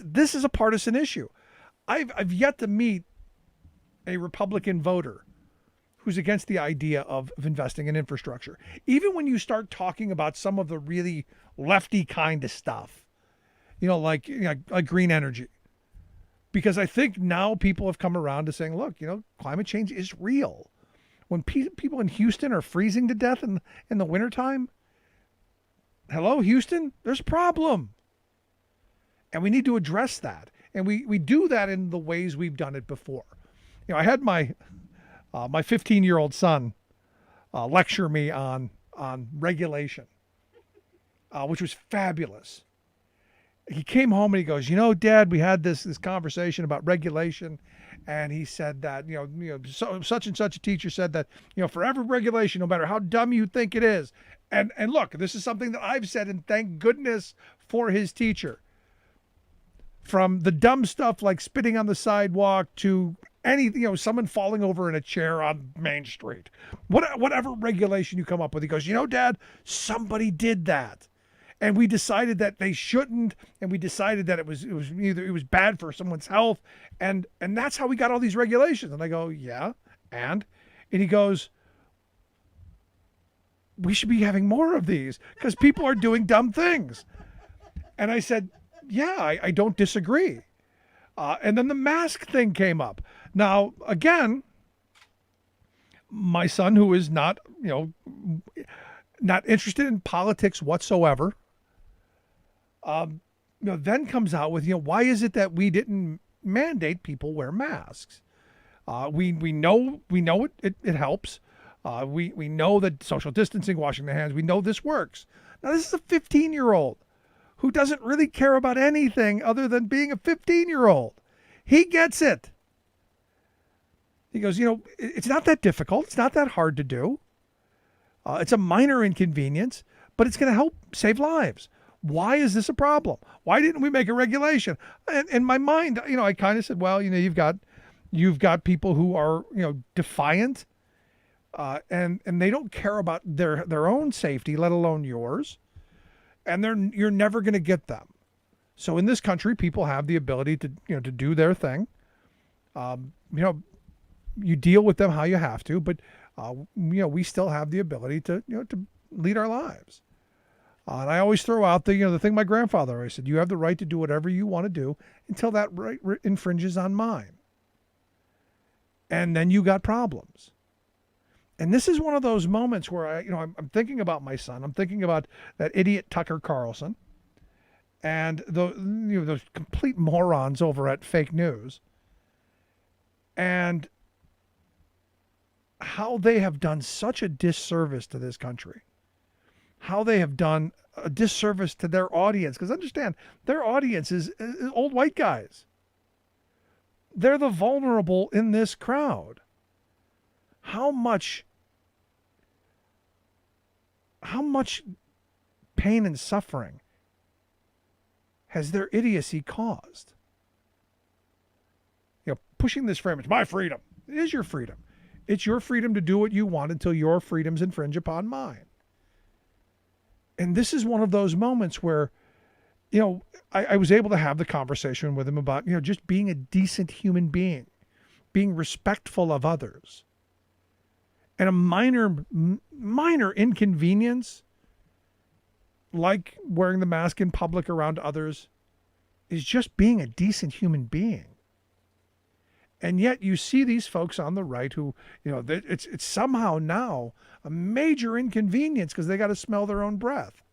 a partisan issue. I've yet to meet a Republican voter who's against the idea of investing in infrastructure. Even when you start talking about some of the really lefty kind of stuff, like green energy. Because I think now people have come around to saying, look, climate change is real. When people in Houston are freezing to death in the wintertime, hello, Houston, there's a problem. And we need to address that. And we do that in the ways we've done it before. I had my 15-year-old son lecture me on regulation, which was fabulous. He came home and he goes, Dad, we had this conversation about regulation. And he said that, such and such a teacher said that, for every regulation, no matter how dumb you think it is. And look, this is something that I've said, and thank goodness for his teacher. From the dumb stuff like spitting on the sidewalk to someone falling over in a chair on Main Street, whatever regulation you come up with. He goes, Dad, somebody did that. And we decided that they shouldn't, and we decided that it was bad for someone's health, and that's how we got all these regulations. And I go, yeah, and he goes, we should be having more of these because people are doing dumb things. And I said, yeah, I don't disagree. And then the mask thing came up. Now, again, my son, who is not interested in politics whatsoever, then comes out with, why is it that we didn't mandate people wear masks? We know it helps. We know that social distancing, washing their hands, we know this works. Now, this is a 15-year-old who doesn't really care about anything other than being a 15-year-old. He gets it. He goes, it's not that difficult. It's not that hard to do. It's a minor inconvenience, but it's going to help save lives. Why is this a problem? Why didn't we make a regulation? And in my mind, I kind of said, well, you've got people who are, defiant, and they don't care about their own safety, let alone yours. And you're never going to get them. So in this country, people have the ability to do their thing. You deal with them how you have to, but we still have the ability to lead our lives. And I always throw out the thing my grandfather always said: you have the right to do whatever you want to do until that right infringes on mine. And then you got problems. And this is one of those moments where I'm thinking about my son. I'm thinking about that idiot Tucker Carlson and those complete morons over at Fake News, and how they have done such a disservice to this country. How they have done a disservice to their audience. Because understand, their audience is old white guys. They're the vulnerable in this crowd. How much pain and suffering has their idiocy caused? Pushing this frame, it's my freedom. It is your freedom. It's your freedom to do what you want until your freedoms infringe upon mine. And this is one of those moments where, I was able to have the conversation with him about, just being a decent human being, being respectful of others. And a minor inconvenience, like wearing the mask in public around others, is just being a decent human being. And yet you see these folks on the right who, it's somehow now a major inconvenience because they got to smell their own breath,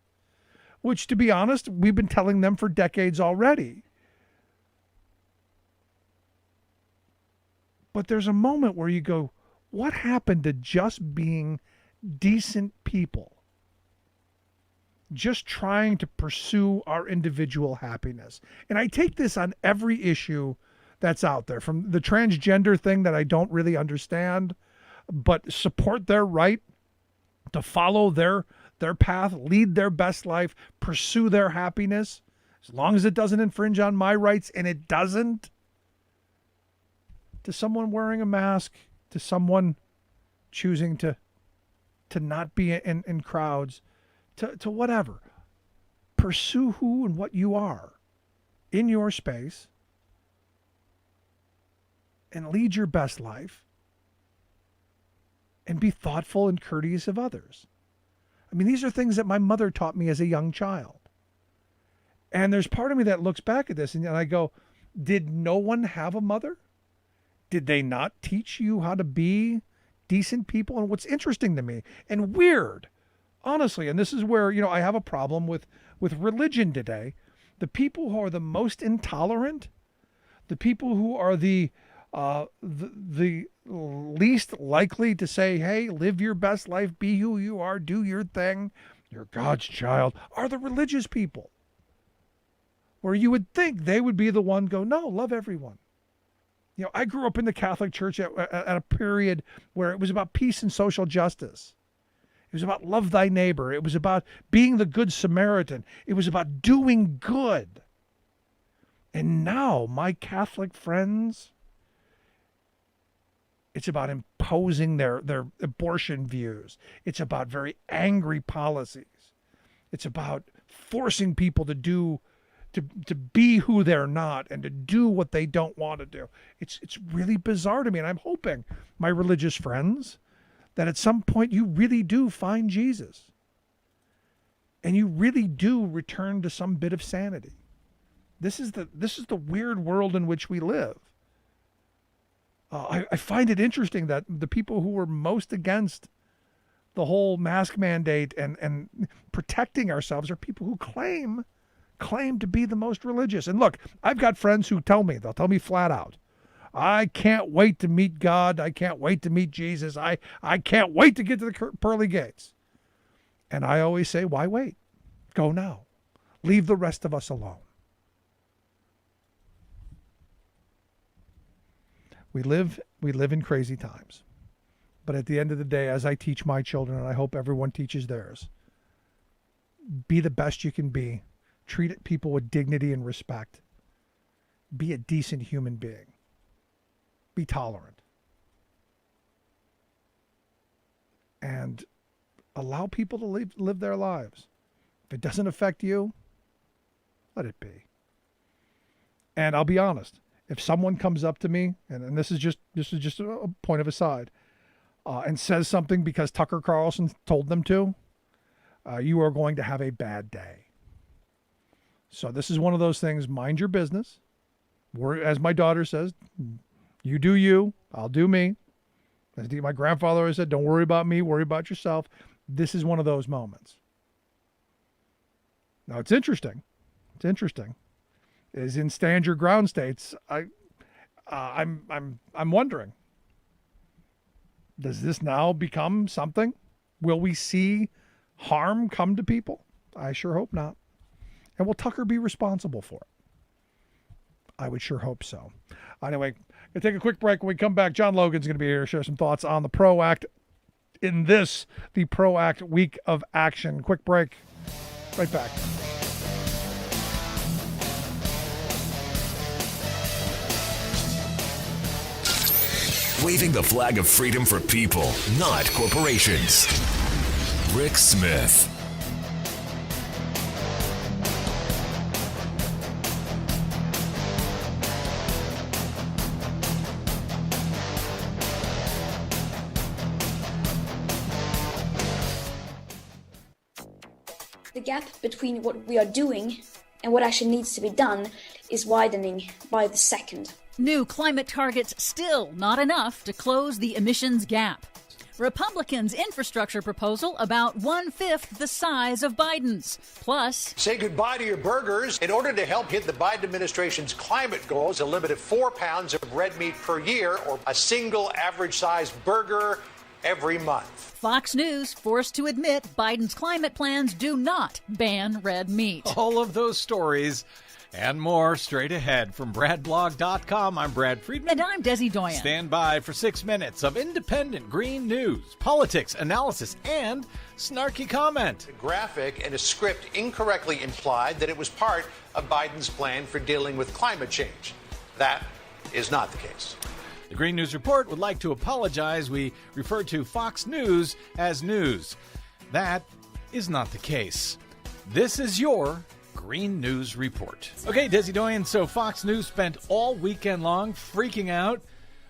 which, to be honest, we've been telling them for decades already. But there's a moment where you go, what happened to just being decent people? Just trying to pursue our individual happiness. And I take this on every issue that's out there, from the transgender thing that I don't really understand, but support their right to follow their path, lead their best life, pursue their happiness, as long as it doesn't infringe on my rights, and it doesn't. To someone wearing a mask, to someone choosing to not be in crowds, to whatever. Pursue who and what you are in your space and lead your best life and be thoughtful and courteous of others. I mean, these are things that my mother taught me as a young child. And there's part of me that looks back at this and I go, did no one have a mother? Did they not teach you how to be decent people? And what's interesting to me and weird, honestly, and this is where, I have a problem with religion today, the people who are the most intolerant, the people who are the least likely to say, hey, live your best life, be who you are, do your thing, you're God's child, are the religious people. Where you would think they would be the one go, no, love everyone. I grew up in the Catholic Church at a period where it was about peace and social justice. It was about love thy neighbor. It was about being the good Samaritan. It was about doing good. And now my Catholic friends, it's about imposing their abortion views. It's about very angry policies. It's about forcing people to be who they're not and to do what they don't want to do. It's really bizarre to me. And I'm hoping, my religious friends, that at some point you really do find Jesus. And you really do return to some bit of sanity. This is the weird world in which we live. I find it interesting that the people who were most against the whole mask mandate and protecting ourselves are people who claim to be the most religious. And look, I've got friends who they'll tell me flat out, I can't wait to meet God. I can't wait to meet Jesus. I can't wait to get to the pearly gates. And I always say, why wait? Go now. Leave the rest of us alone. We live in crazy times. But at the end of the day, as I teach my children, and I hope everyone teaches theirs, be the best you can be. Treat people with dignity and respect. Be a decent human being. Be tolerant. And allow people to live their lives. If it doesn't affect you, let it be. And I'll be honest, if someone comes up to me, and this is just a point of aside, and says something because Tucker Carlson told them to, you are going to have a bad day. So this is one of those things, mind your business. As my daughter says, you do you, I'll do me. As my grandfather always said, don't worry about me, worry about yourself. This is one of those moments. Now it's interesting. Is in stand your ground states, I'm wondering, does this now become something? Will we see harm come to people? I sure hope not. And will Tucker be responsible for it? I would sure hope so. Anyway, going to take a quick break. When we come back, John Logan's going to be here to share some thoughts on the PRO Act in the PRO Act Week of Action. Quick break. Right back. waving the flag of freedom for people, not corporations. Rick Smith. The gap between what we are doing and what actually needs to be done is widening by the second. New climate targets still not enough to close the emissions gap. Republicans' infrastructure proposal about 1/5 the size of Biden's. Plus, say goodbye to your burgers. In order to help hit the Biden administration's climate goals, a limit of 4 pounds of red meat per year or a single average-sized burger every month. Fox News forced to admit Biden's climate plans do not ban red meat. All of those stories and more straight ahead from BradBlog.com. I'm Brad Friedman. And I'm Desi Doyen. Stand by for 6 minutes of independent green news, politics, analysis, and snarky comment. A graphic and a script incorrectly implied that it was part of Biden's plan for dealing with climate change. That is not the case. The Green News Report would like to apologize. We referred to Fox News as news. That is not the case. This is your Green News Report. Okay, Desi Doyen, so Fox News spent all weekend long freaking out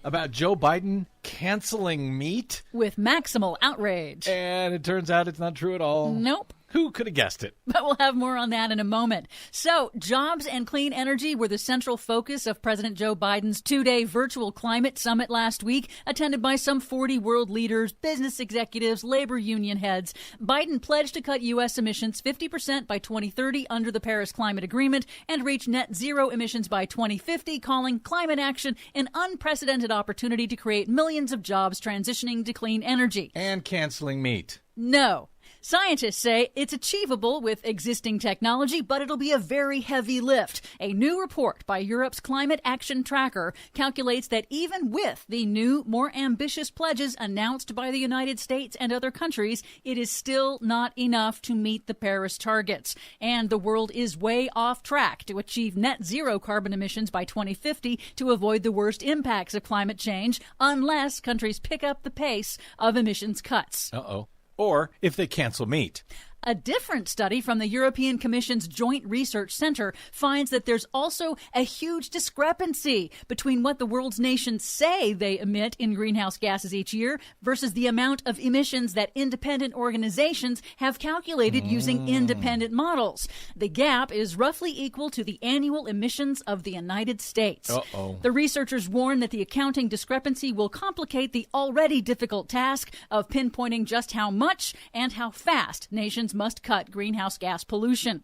about Joe Biden canceling meat. With maximal outrage. And it turns out it's not true at all. Nope. Who could have guessed it? But we'll have more on that in a moment. So, jobs and clean energy were the central focus of President Joe Biden's 2-day virtual climate summit last week, attended by some 40 world leaders, business executives, labor union heads. Biden pledged to cut U.S. emissions 50% by 2030 under the Paris Climate Agreement and reach net zero emissions by 2050, calling climate action an unprecedented opportunity to create millions of jobs transitioning to clean energy. And canceling meat. No. Scientists say it's achievable with existing technology, but it'll be a very heavy lift. A new report by Europe's Climate Action Tracker calculates that even with the new, more ambitious pledges announced by the United States and other countries, it is still not enough to meet the Paris targets. And the world is way off track to achieve net zero carbon emissions by 2050 to avoid the worst impacts of climate change, unless countries pick up the pace of emissions cuts. Uh-oh. Or if they cancel meat. A different study from the European Commission's Joint Research Center finds that there's also a huge discrepancy between what the world's nations say they emit in greenhouse gases each year versus the amount of emissions that independent organizations have calculated using independent models. The gap is roughly equal to the annual emissions of the United States. Uh-oh. The researchers warn that the accounting discrepancy will complicate the already difficult task of pinpointing just how much and how fast nations must cut greenhouse gas pollution.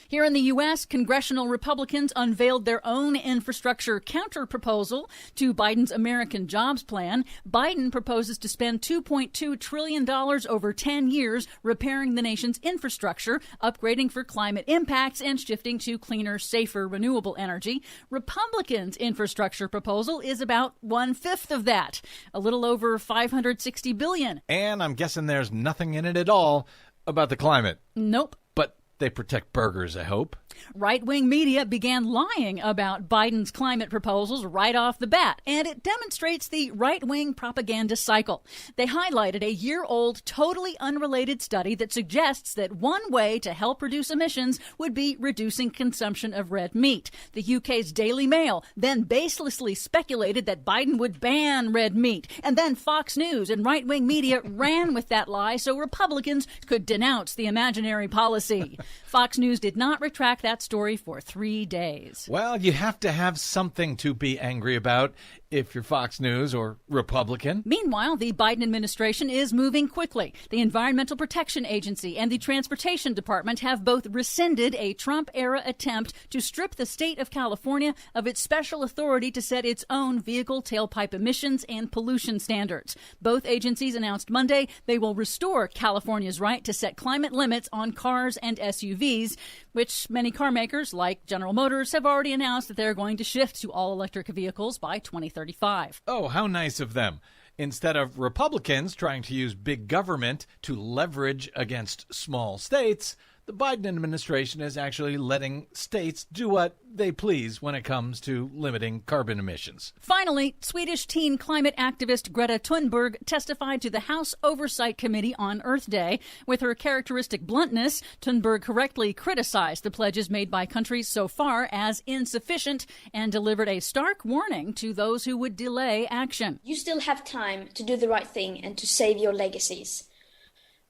Here in the U.S., congressional Republicans unveiled their own infrastructure counter-proposal to Biden's American Jobs Plan. Biden proposes to spend $2.2 trillion over 10 years repairing the nation's infrastructure, upgrading for climate impacts, and shifting to cleaner, safer, renewable energy. Republicans' infrastructure proposal is about 1/5 of that, a little over $560 billion. And I'm guessing there's nothing in it at all about the climate. Nope. But they protect burgers, I hope. Right-wing media began lying about Biden's climate proposals right off the bat, and it demonstrates the right-wing propaganda cycle. They highlighted a year-old, totally unrelated study that suggests that one way to help reduce emissions would be reducing consumption of red meat. The UK's Daily Mail then baselessly speculated that Biden would ban red meat, and then Fox News and right-wing media ran with that lie so Republicans could denounce the imaginary policy. Fox News did not retract that story for 3 days. Well, you have to have something to be angry about if you're Fox News or Republican. Meanwhile, the Biden administration is moving quickly. The Environmental Protection Agency and the Transportation Department have both rescinded a Trump-era attempt to strip the state of California of its special authority to set its own vehicle tailpipe emissions and pollution standards. Both agencies announced Monday they will restore California's right to set climate limits on cars and SUVs, which many car makers, like General Motors, have already announced that they're going to shift to all-electric vehicles by 2035. Oh, how nice of them. Instead of Republicans trying to use big government to leverage against small states, the Biden administration is actually letting states do what they please when it comes to limiting carbon emissions. Finally, Swedish teen climate activist Greta Thunberg testified to the House Oversight Committee on Earth Day. With her characteristic bluntness, Thunberg correctly criticized the pledges made by countries so far as insufficient and delivered a stark warning to those who would delay action. You still have time to do the right thing and to save your legacies.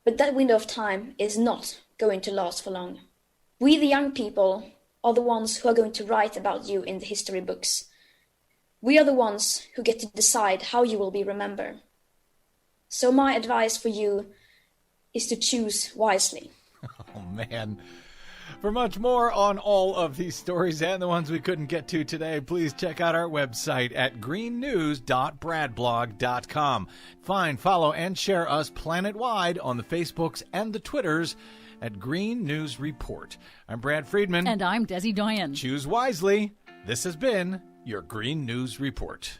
But that window of time is not going to last for long. We, the young people, are the ones who are going to write about you in the history books. We are the ones who get to decide how you will be remembered. So my advice for you is to choose wisely. Oh, man. For much more on all of these stories and the ones we couldn't get to today, please check out our website at greennews.bradblog.com. Find, follow, and share us planet-wide on the Facebooks and the Twitters at Green News Report. I'm Brad Friedman. And I'm Desi Doyen. Choose wisely. This has been your Green News Report.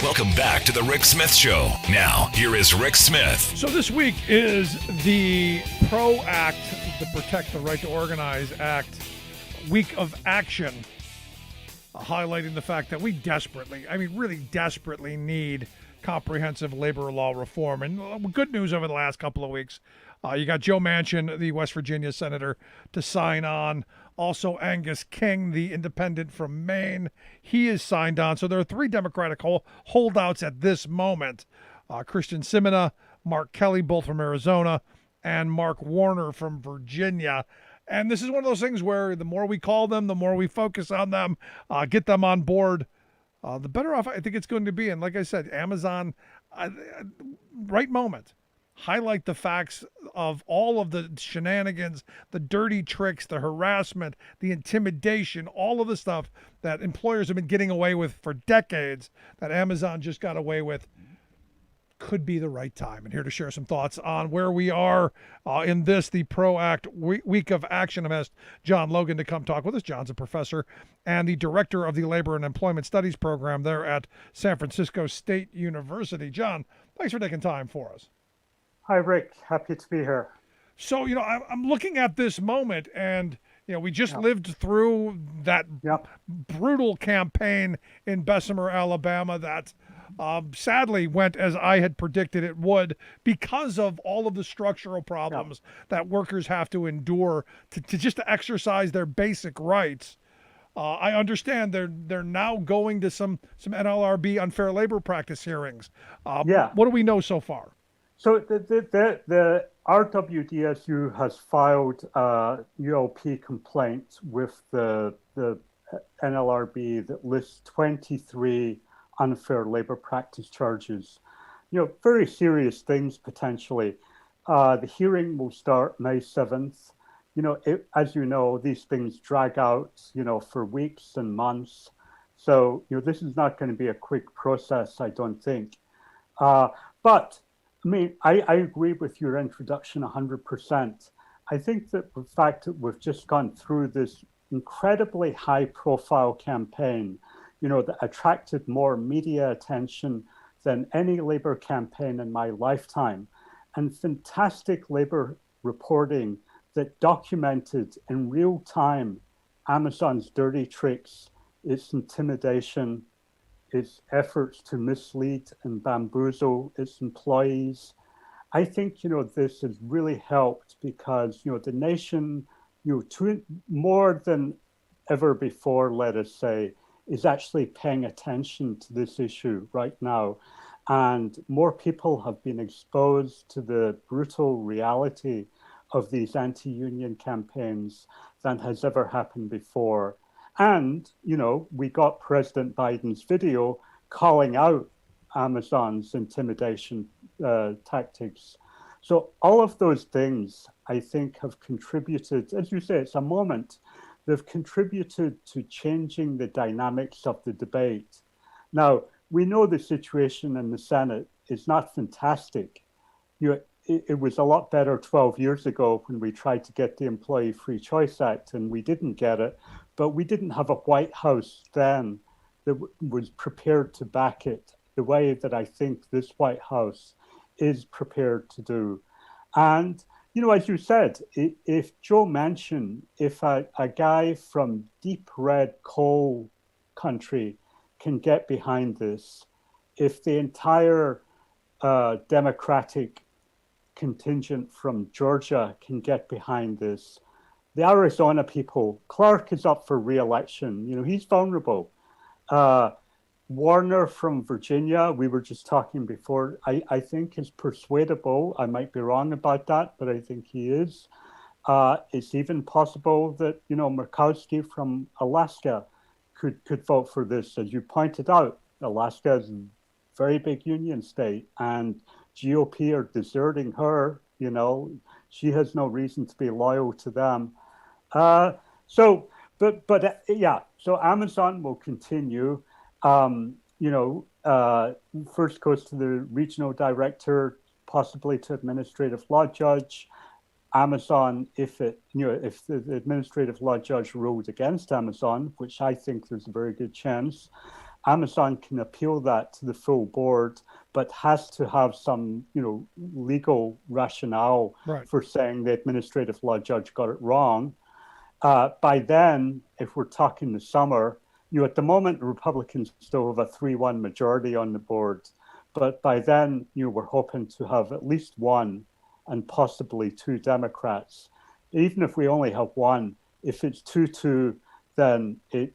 Welcome back to the Rick Smith Show. Now, here is Rick Smith. So this week is the PRO Act, the Protect the Right to Organize Act, week of action, highlighting the fact that we really desperately need comprehensive labor law reform. And good news over the last couple of weeks. You got Joe Manchin, the West Virginia senator, to sign on. Also, Angus King, the independent from Maine, he is signed on. So there are three Democratic holdouts at this moment. Christian Simina, Mark Kelly, both from Arizona, and Mark Warner from Virginia. And this is one of those things where the more we call them, the more we focus on them, get them on board, the better off I think it's going to be. And like I said, Amazon, right moment. Highlight the facts of all of the shenanigans, the dirty tricks, the harassment, the intimidation, all of the stuff that employers have been getting away with for decades that Amazon just got away with. Could be the right time. And here to share some thoughts on where we are in the PRO Act week of action, I've asked John Logan to come talk with us. John's a professor and the director of the Labor and Employment Studies program there at San Francisco State University. John, thanks for taking time for us. Hi, Rick. Happy to be here. So, I'm looking at this moment, and, we just lived through that brutal campaign in Bessemer, Alabama that sadly went as I had predicted it would because of all of the structural problems that workers have to endure to exercise their basic rights. I understand they're now going to some NLRB unfair labor practice hearings. What do we know so far? So the RWDSU has filed ULP complaint with the NLRB that lists 23 unfair labor practice charges. Very serious things potentially. The hearing will start May 7th. As you know, these things drag out, for weeks and months. So, this is not going to be a quick process, I don't think. But I agree with your introduction 100%. I think that the fact that we've just gone through this incredibly high-profile campaign, that attracted more media attention than any labor campaign in my lifetime, and fantastic labor reporting that documented in real time Amazon's dirty tricks, its intimidation, its efforts to mislead and bamboozle its employees. I think, this has really helped because, the nation, more than ever before, let us say, is actually paying attention to this issue right now. And more people have been exposed to the brutal reality of these anti-union campaigns than has ever happened before. And, we got President Biden's video calling out Amazon's intimidation tactics. So all of those things, I think, have contributed, as you say, it's a moment, they've contributed to changing the dynamics of the debate. Now, we know the situation in the Senate is not fantastic. It was a lot better 12 years ago when we tried to get the Employee Free Choice Act and we didn't get it, but we didn't have a White House then. that was prepared to back it the way that I think this White House is prepared to do. And, as you said, if Joe Manchin, if a guy from deep red coal country can get behind this, if the entire Democratic contingent from Georgia can get behind this, the Arizona people, Clark is up for re-election. He's vulnerable. Warner from Virginia, we were just talking before, I think is persuadable. I might be wrong about that, but I think he is. It's even possible that, Murkowski from Alaska could vote for this. As you pointed out, Alaska is a very big union state, and GOP are deserting her. She has no reason to be loyal to them. So Amazon will continue. First goes to the regional director, possibly to administrative law judge. Amazon, if the administrative law judge ruled against Amazon, which I think there's a very good chance, Amazon can appeal that to the full board, but has to have some, legal rationale for saying the administrative law judge got it wrong. By then, if we're talking the summer, at the moment, the Republicans still have a 3-1 majority on the board. But by then, we're hoping to have at least one and possibly 2 Democrats. Even if we only have one, if it's 2-2, then the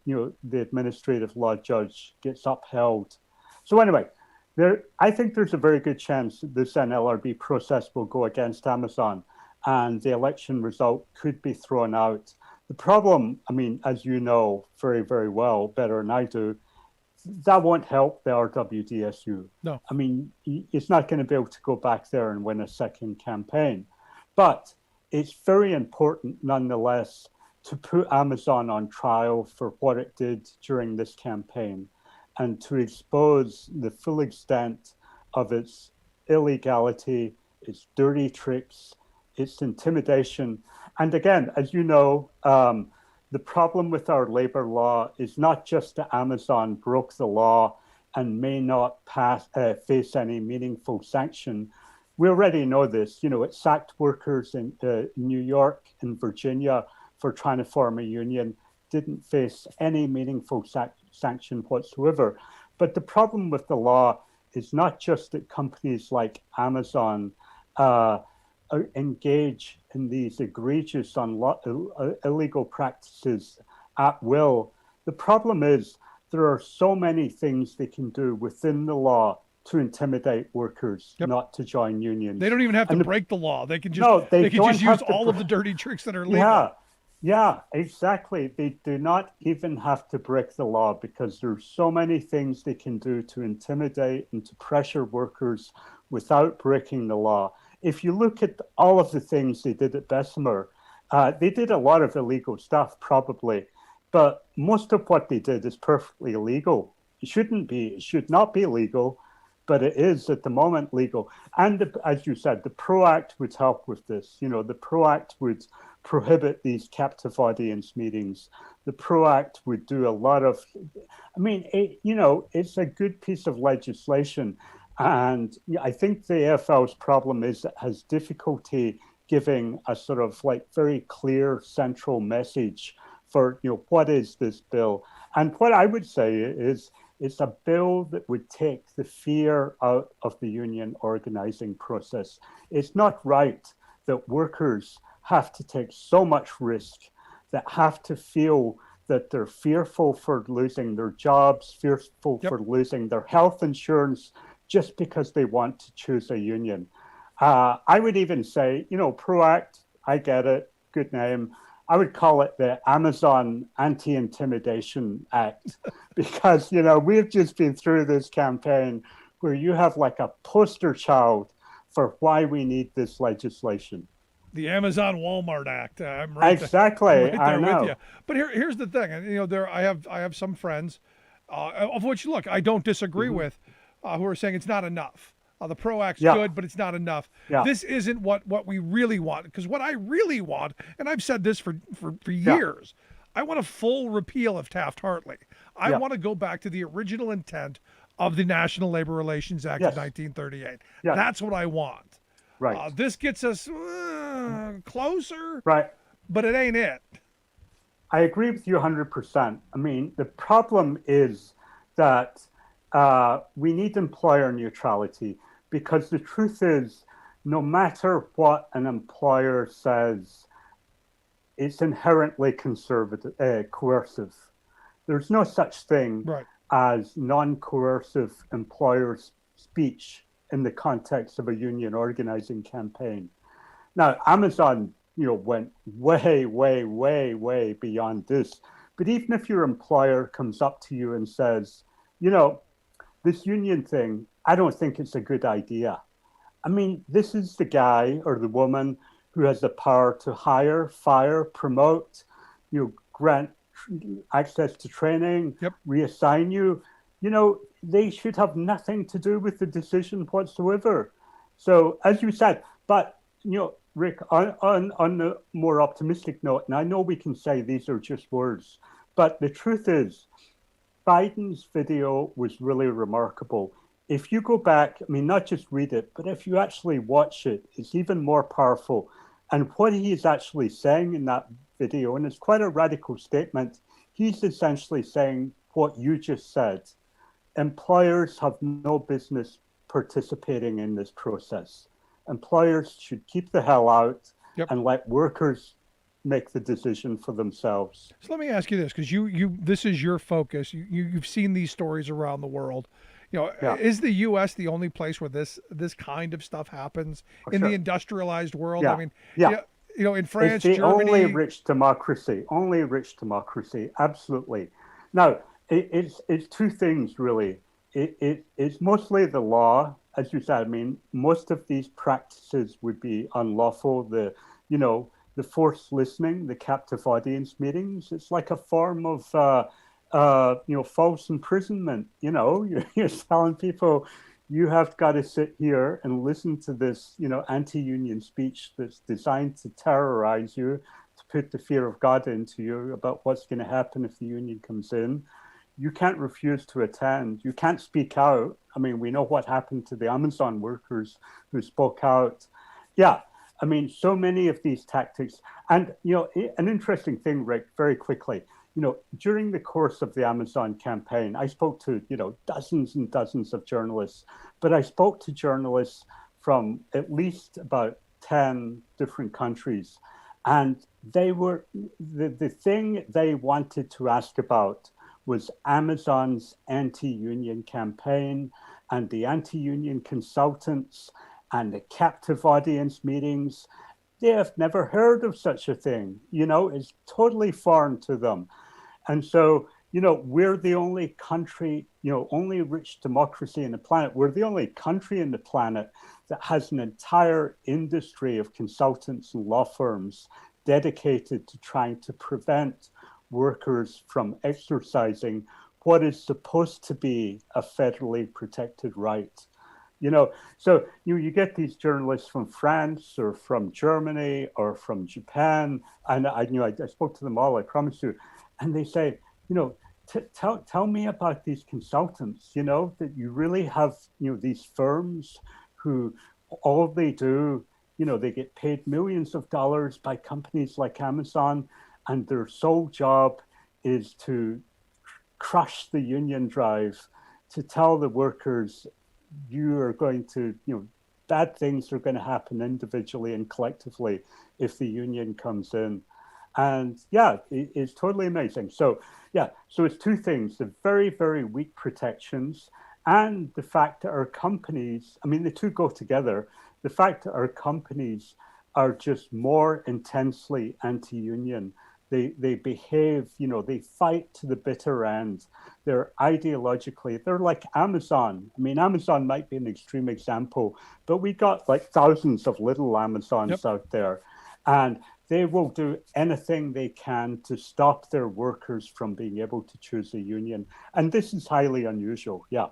administrative law judge gets upheld. So anyway, I think there's a very good chance that this NLRB process will go against Amazon and the election result could be thrown out. The problem, as you know very, very well, better than I do, that won't help the RWDSU. No. It's not going to be able to go back there and win a second campaign. But it's very important, nonetheless, to put Amazon on trial for what it did during this campaign and to expose the full extent of its illegality, its dirty tricks, its intimidation. And again, as you know, the problem with our labor law is not just that Amazon broke the law and may not face any meaningful sanction. We already know this. It sacked workers in New York and Virginia for trying to form a union, didn't face any meaningful sanction whatsoever. But the problem with the law is not just that companies like Amazon engage in these egregious illegal practices at will. The problem is there are so many things they can do within the law to intimidate workers not to join unions. They don't even have to break the law. They can just use all of the dirty tricks that are legal. Yeah, exactly. They do not even have to break the law because there's so many things they can do to intimidate and to pressure workers without breaking the law. If you look at all of the things they did at Bessemer, they did a lot of illegal stuff, probably, but most of what they did is perfectly illegal. It should not be legal, but it is at the moment legal. And as you said, the PRO Act would help with this. The PRO Act would prohibit these captive audience meetings. The PRO Act would do a lot of, it's a good piece of legislation. And I think the AFL's problem is it has difficulty giving a sort of very clear central message for, what is this bill? And what I would say is it's a bill that would take the fear out of the union organizing process. It's not right that workers have to take so much risk, that have to feel that they're fearful for losing their jobs, fearful for losing their health insurance, just because they want to choose a union. I would even say, PRO Act, I get it, good name. I would call it the Amazon Anti-Intimidation Act, because, we've just been through this campaign where you have a poster child for why we need this legislation. The Amazon Walmart Act. I'm right exactly. there I know. with you. But here's the thing, and I have some friends, of which I don't disagree with, who are saying it's not enough. The PRO Act's good, but it's not enough. Yeah. This isn't what we really want. Because what I really want, and I've said this for years, I want a full repeal of Taft-Hartley. I want to go back to the original intent of the National Labor Relations Act of 1938. That's what I want. Right. This gets us closer, right? But it ain't it. I agree with you 100%. I mean, the problem is that we need employer neutrality, because the truth is, no matter what an employer says, it's inherently coercive. There's no such thing as non-coercive employer speech in the context of a union organizing campaign. Now, Amazon, went way, way, way, way beyond this. But even if your employer comes up to you and says, this union thing, I don't think it's a good idea. I mean, this is the guy or the woman who has the power to hire, fire, promote, grant access to training, reassign you. They should have nothing to do with the decision whatsoever. So, as you said, but, Rick, on the more optimistic note, and I know we can say these are just words, but the truth is, Biden's video was really remarkable. If you go back, I mean, not just read it, but if you actually watch it, it's even more powerful. And what he is actually saying in that video, and it's quite a radical statement, he's essentially saying what you just said. Employers have no business participating in this process. Employers should keep the hell out and let workers make the decision for themselves. So let me ask you this, because you this is your focus. You've seen these stories around the world. Is the U.S. the only place where this kind of stuff happens in the industrialized world? I mean, in France, it's the Germany, only rich democracy, absolutely. Now, it's two things really. It's mostly the law, as you said. I mean, most of these practices would be unlawful. The forced listening, the captive audience meetings, it's like a form of, false imprisonment. You're telling people you have got to sit here and listen to this, anti-union speech that's designed to terrorize you, to put the fear of God into you about what's going to happen if the union comes in. You can't refuse to attend. You can't speak out. I mean, we know what happened to the Amazon workers who spoke out. Yeah. I mean, so many of these tactics. And, an interesting thing, Rick, very quickly, during the course of the Amazon campaign, I spoke to, dozens and dozens of journalists, but I spoke to journalists from at least about 10 different countries. And they were, the thing they wanted to ask about was Amazon's anti-union campaign and the anti-union consultants and the captive audience meetings. They have never heard of such a thing. It's totally foreign to them. And so, we're the only country, only rich democracy in the planet. We're the only country in the planet that has an entire industry of consultants and law firms dedicated to trying to prevent workers from exercising what is supposed to be a federally protected right. So you get these journalists from France or from Germany or from Japan, and I spoke to them all, I promise you, and they say, tell me about these consultants, that you really have, these firms who all they do, they get paid millions of dollars by companies like Amazon, and their sole job is to crush the union drive, to tell the workers, you are going to, bad things are going to happen individually and collectively if the union comes in. And it's totally amazing. So it's two things, the very, very weak protections and the fact that our companies, I mean, the two go together, the fact that our companies are just more intensely anti-union. They behave, they fight to the bitter end. They're like Amazon. I mean, Amazon might be an extreme example, but we got like thousands of little Amazons out there. And they will do anything they can to stop their workers from being able to choose a union. And this is highly unusual. Yeah.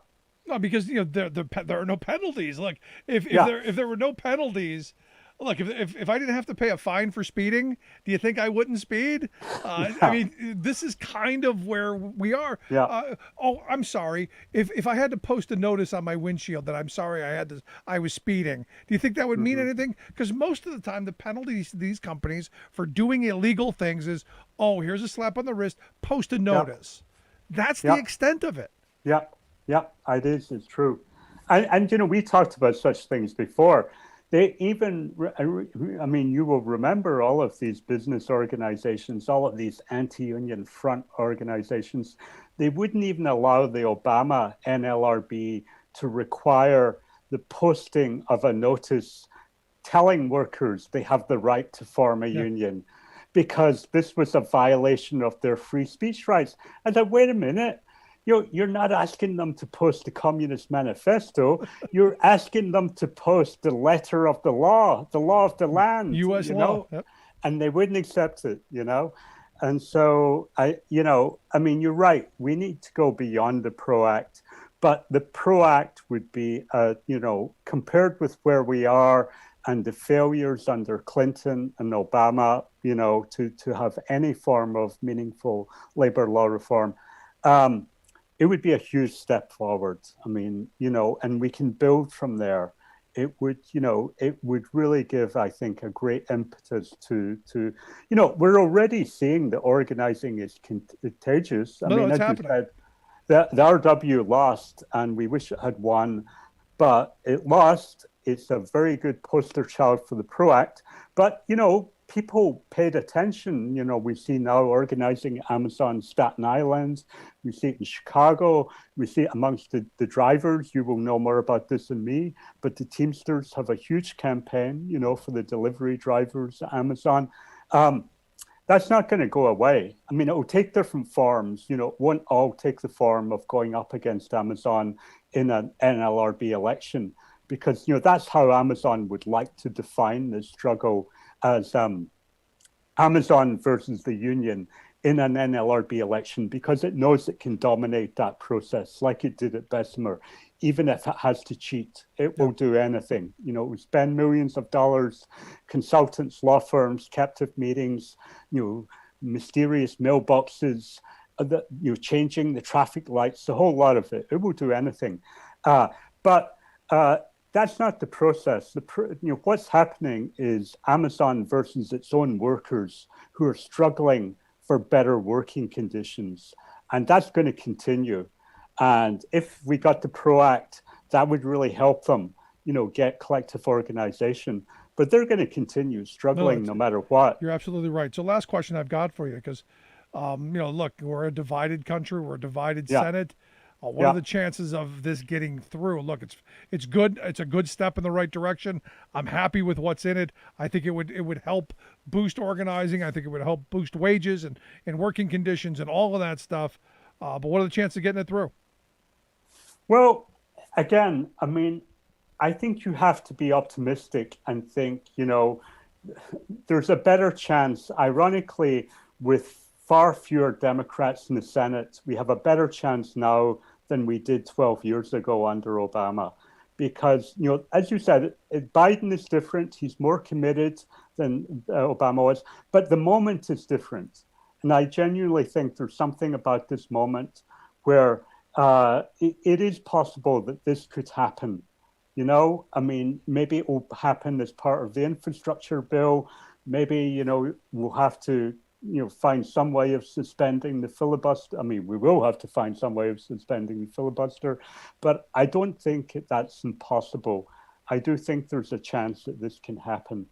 No, because there are no penalties. Like if there were no penalties, Look, if I didn't have to pay a fine for speeding, do you think I wouldn't speed? I mean, this is kind of where we are. Yeah. I'm sorry. If I had to post a notice on my windshield that I'm sorry I was speeding, do you think that would mean anything? Because most of the time, the penalties to these companies for doing illegal things is, oh, here's a slap on the wrist, post a notice. That's the extent of it. Yeah, it is. It's true. And we talked about such things before. They even, I mean, you will remember all of these business organizations, all of these anti-union front organizations. They wouldn't even allow the Obama NLRB to require the posting of a notice telling workers they have the right to form a union, because this was a violation of their free speech rights. I thought, wait a minute. You're not asking them to post the Communist Manifesto. You're asking them to post the letter of the law of the land, U.S. law. Yep. And they wouldn't accept it, And so I mean, you're right. We need to go beyond the PRO Act, but the PRO Act would be, compared with where we are and the failures under Clinton and Obama, to have any form of meaningful labor law reform. It would be a huge step forward. I mean, and we can build from there. It would really give, I think, a great impetus to we're already seeing the organizing is contagious. I mean, as you said, the RW lost, and we wish it had won, but it lost. It's a very good poster child for the PRO Act. But, people paid attention. We see now organizing Amazon Staten Island. We see it in Chicago. We see it amongst the drivers. You will know more about this than me. But the Teamsters have a huge campaign, for the delivery drivers at Amazon. That's not going to go away. I mean, it will take different forms. It won't all take the form of going up against Amazon in an NLRB election, because, that's how Amazon would like to define the struggle, as Amazon versus the union in an NLRB election, because it knows it can dominate that process like it did at Bessemer. Even if it has to cheat, it will do anything. It will spend millions of dollars, consultants, law firms, captive meetings, mysterious mailboxes, changing the traffic lights, the whole lot of it. It will do anything. But that's not the process. What's happening is Amazon versus its own workers who are struggling for better working conditions. And that's going to continue. And if we got the PRO Act, that would really help them, get collective organization. But they're going to continue struggling no matter what. You're absolutely right. So last question I've got for you, because, look, we're a divided country. We're a divided Senate. What are the chances of this getting through? Look, it's good. It's a good step in the right direction. I'm happy with what's in it. I think it would help boost organizing. I think it would help boost wages and working conditions and all of that stuff. But what are the chances of getting it through? Well, again, I mean, I think you have to be optimistic and think, there's a better chance. Ironically, with far fewer Democrats in the Senate, we have a better chance now than we did 12 years ago under Obama. Because, as you said, Biden is different. He's more committed than Obama was. But the moment is different. And I genuinely think there's something about this moment where it is possible that this could happen. I mean, maybe it will happen as part of the infrastructure bill. Maybe, we'll have to find some way of suspending the filibuster. I mean, we will have to find some way of suspending the filibuster, but I don't think that's impossible. I do think there's a chance that this can happen.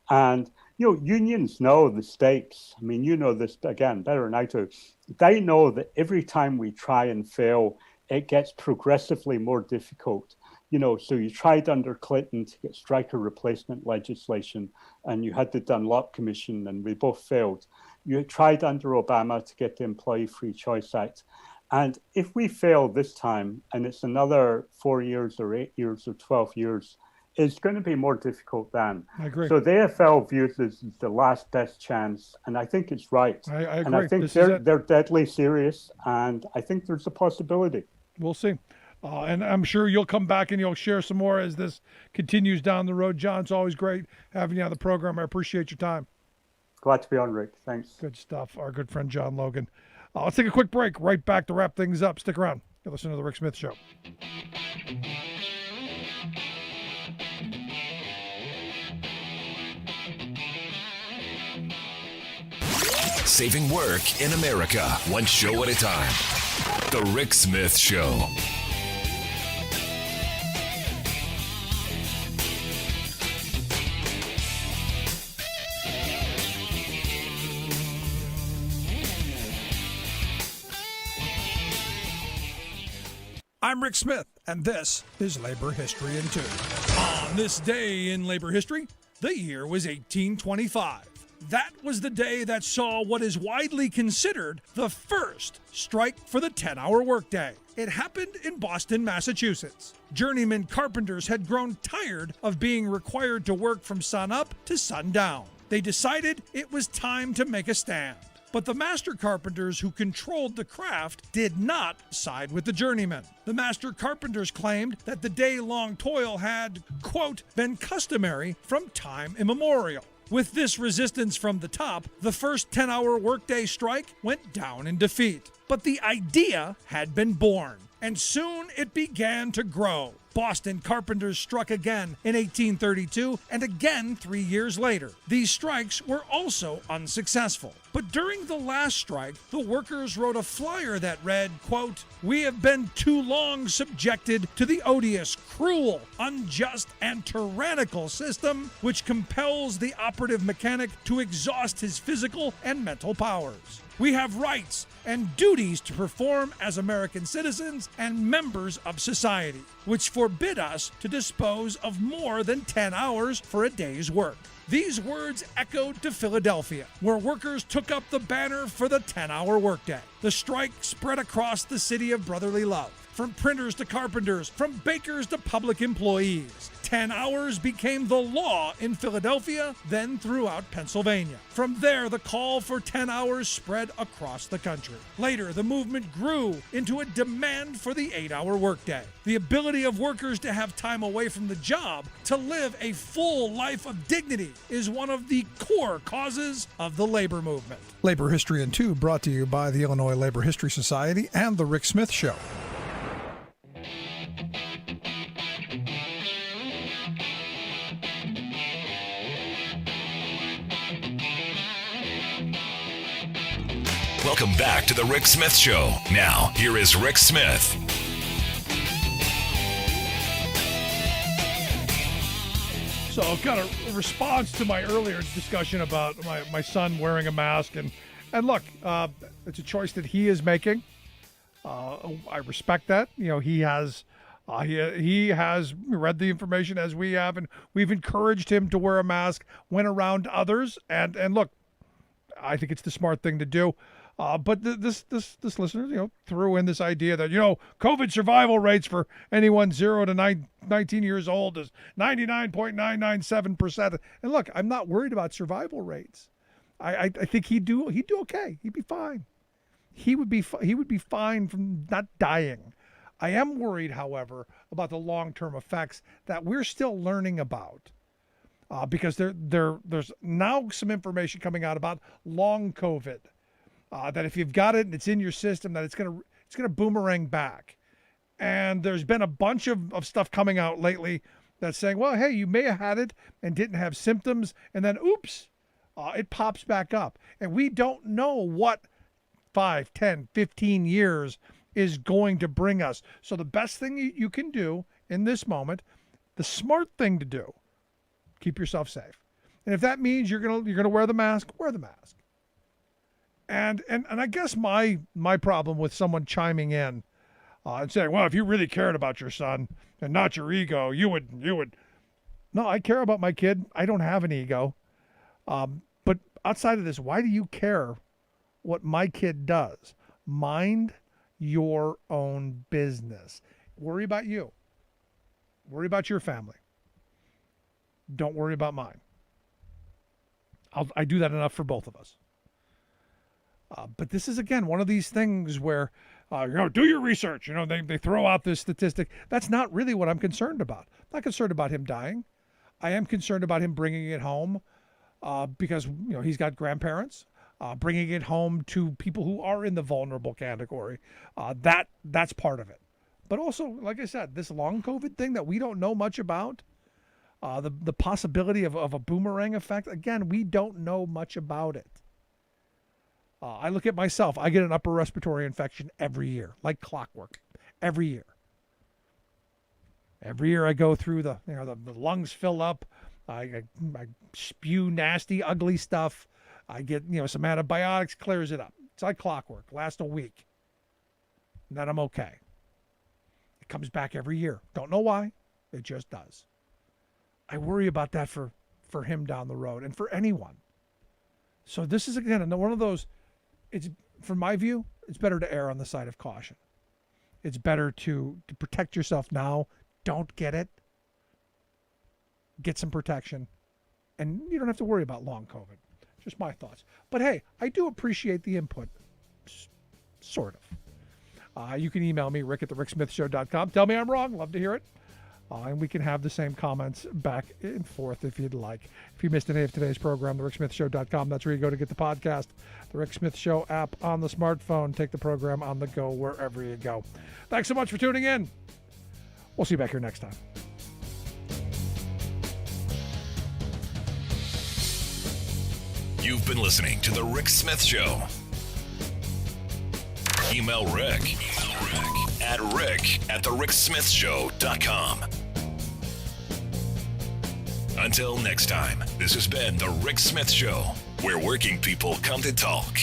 And, unions know the stakes. I mean, this, again, better than I do. They know that every time we try and fail, it gets progressively more difficult. So you tried under Clinton to get striker replacement legislation, and you had the Dunlop Commission, and we both failed. You tried under Obama to get the Employee Free Choice Act. And if we fail this time, and it's another 4 years or 8 years or 12 years, it's going to be more difficult then. I agree. So the AFL views this as the last best chance, and I think it's right. I agree. And I think they're deadly serious, and I think there's a possibility. We'll see. And I'm sure you'll come back and you'll share some more as this continues down the road. John, it's always great having you on the program. I appreciate your time. Glad to be on, Rick. Thanks. Good stuff. Our good friend John Logan. Let's take a quick break. Right back to wrap things up. Stick around. You're listening to The Rick Smith Show. Saving work in America, one show at a time. The Rick Smith Show. I'm Rick Smith, and this is Labor History in 2. On this day in labor history, the year was 1825. That was the day that saw what is widely considered the first strike for the 10-hour workday. It happened in Boston, Massachusetts. Journeyman carpenters had grown tired of being required to work from sunup to sundown. They decided it was time to make a stand. But the master carpenters who controlled the craft did not side with the journeymen. The master carpenters claimed that the day-long toil had, quote, been customary from time immemorial. With this resistance from the top, the first 10-hour workday strike went down in defeat. But the idea had been born, and soon it began to grow. Boston carpenters struck again in 1832 and again 3 years later. These strikes were also unsuccessful. But during the last strike, the workers wrote a flyer that read, quote, "We have been too long subjected to the odious, cruel, unjust, and tyrannical system which compels the operative mechanic to exhaust his physical and mental powers. We have rights and duties to perform as American citizens and members of society, which forbid us to dispose of more than 10 hours for a day's work." These words echoed to Philadelphia, where workers took up the banner for the 10-hour workday. The strike spread across the city of brotherly love, from printers to carpenters, from bakers to public employees. 10 hours became the law in Philadelphia, then throughout Pennsylvania. From there, the call for 10 hours spread across the country. Later, the movement grew into a demand for the 8-hour workday. The ability of workers to have time away from the job to live a full life of dignity is one of the core causes of the labor movement. Labor History in 2 brought to you by the Illinois Labor History Society and The Rick Smith Show. Welcome back to The Rick Smith Show. Now, here is Rick Smith. So, kind of response to my earlier discussion about my son wearing a mask. And look, it's a choice that he is making. I respect that. You know, he has read the information as we have, and we've encouraged him to wear a mask when around others. And look, I think it's the smart thing to do. But this listener, you know, threw in this idea that, you know, COVID survival rates for anyone 0 to 19 years old is 99.997%. And look, I'm not worried about survival rates. I think he'd do okay. He'd be fine. He would be fine from not dying. I am worried, however, about the long-term effects that we're still learning about. Because there's now some information coming out about long COVID. That if you've got it and it's in your system, that it's gonna boomerang back. And there's been a bunch of stuff coming out lately that's saying, well, hey, you may have had it and didn't have symptoms, and then oops, it pops back up. And we don't know what 5, 10, 15 years is going to bring us. So the best thing you can do in this moment, the smart thing to do, keep yourself safe. And if that means you're gonna wear the mask, wear the mask. And I guess my problem with someone chiming in and saying, well, if you really cared about your son and not your ego, you would. No, I care about my kid. I don't have an ego. But outside of this, why do you care what my kid does? Mind your own business. Worry about you. Worry about your family. Don't worry about mine. I do that enough for both of us. But this is, again, one of these things where Do your research. They throw out this statistic. That's not really what I'm concerned about. I'm not concerned about him dying. I am concerned about him bringing it home because he's got grandparents, bringing it home to people who are in the vulnerable category. That's part of it. But also, like I said, this long COVID thing that we don't know much about, the possibility of a boomerang effect, again, we don't know much about it. I look at myself. I get an upper respiratory infection every year, like clockwork, every year. Every year I go through the lungs fill up. I spew nasty, ugly stuff. I get, some antibiotics, clears it up. It's like clockwork, lasts a week. And then I'm okay. It comes back every year. Don't know why. It just does. I worry about that for him down the road and for anyone. So this is, again, one of those, it's, from my view, it's better to err on the side of caution. It's better to protect yourself now. Don't get it. Get some protection. And you don't have to worry about long COVID. Just my thoughts. But hey, I do appreciate the input. Sort of. You can email me, rick@thericksmithshow.com. Tell me I'm wrong. Love to hear it. And we can have the same comments back and forth if you'd like. If you missed any of today's program, thericksmithshow.com. That's where you go to get the podcast. The Rick Smith Show app on the smartphone. Take the program on the go wherever you go. Thanks so much for tuning in. We'll see you back here next time. You've been listening to The Rick Smith Show. Email Rick at rick@thericksmithshow.com. Until next time, this has been The Rick Smith Show, where working people come to talk.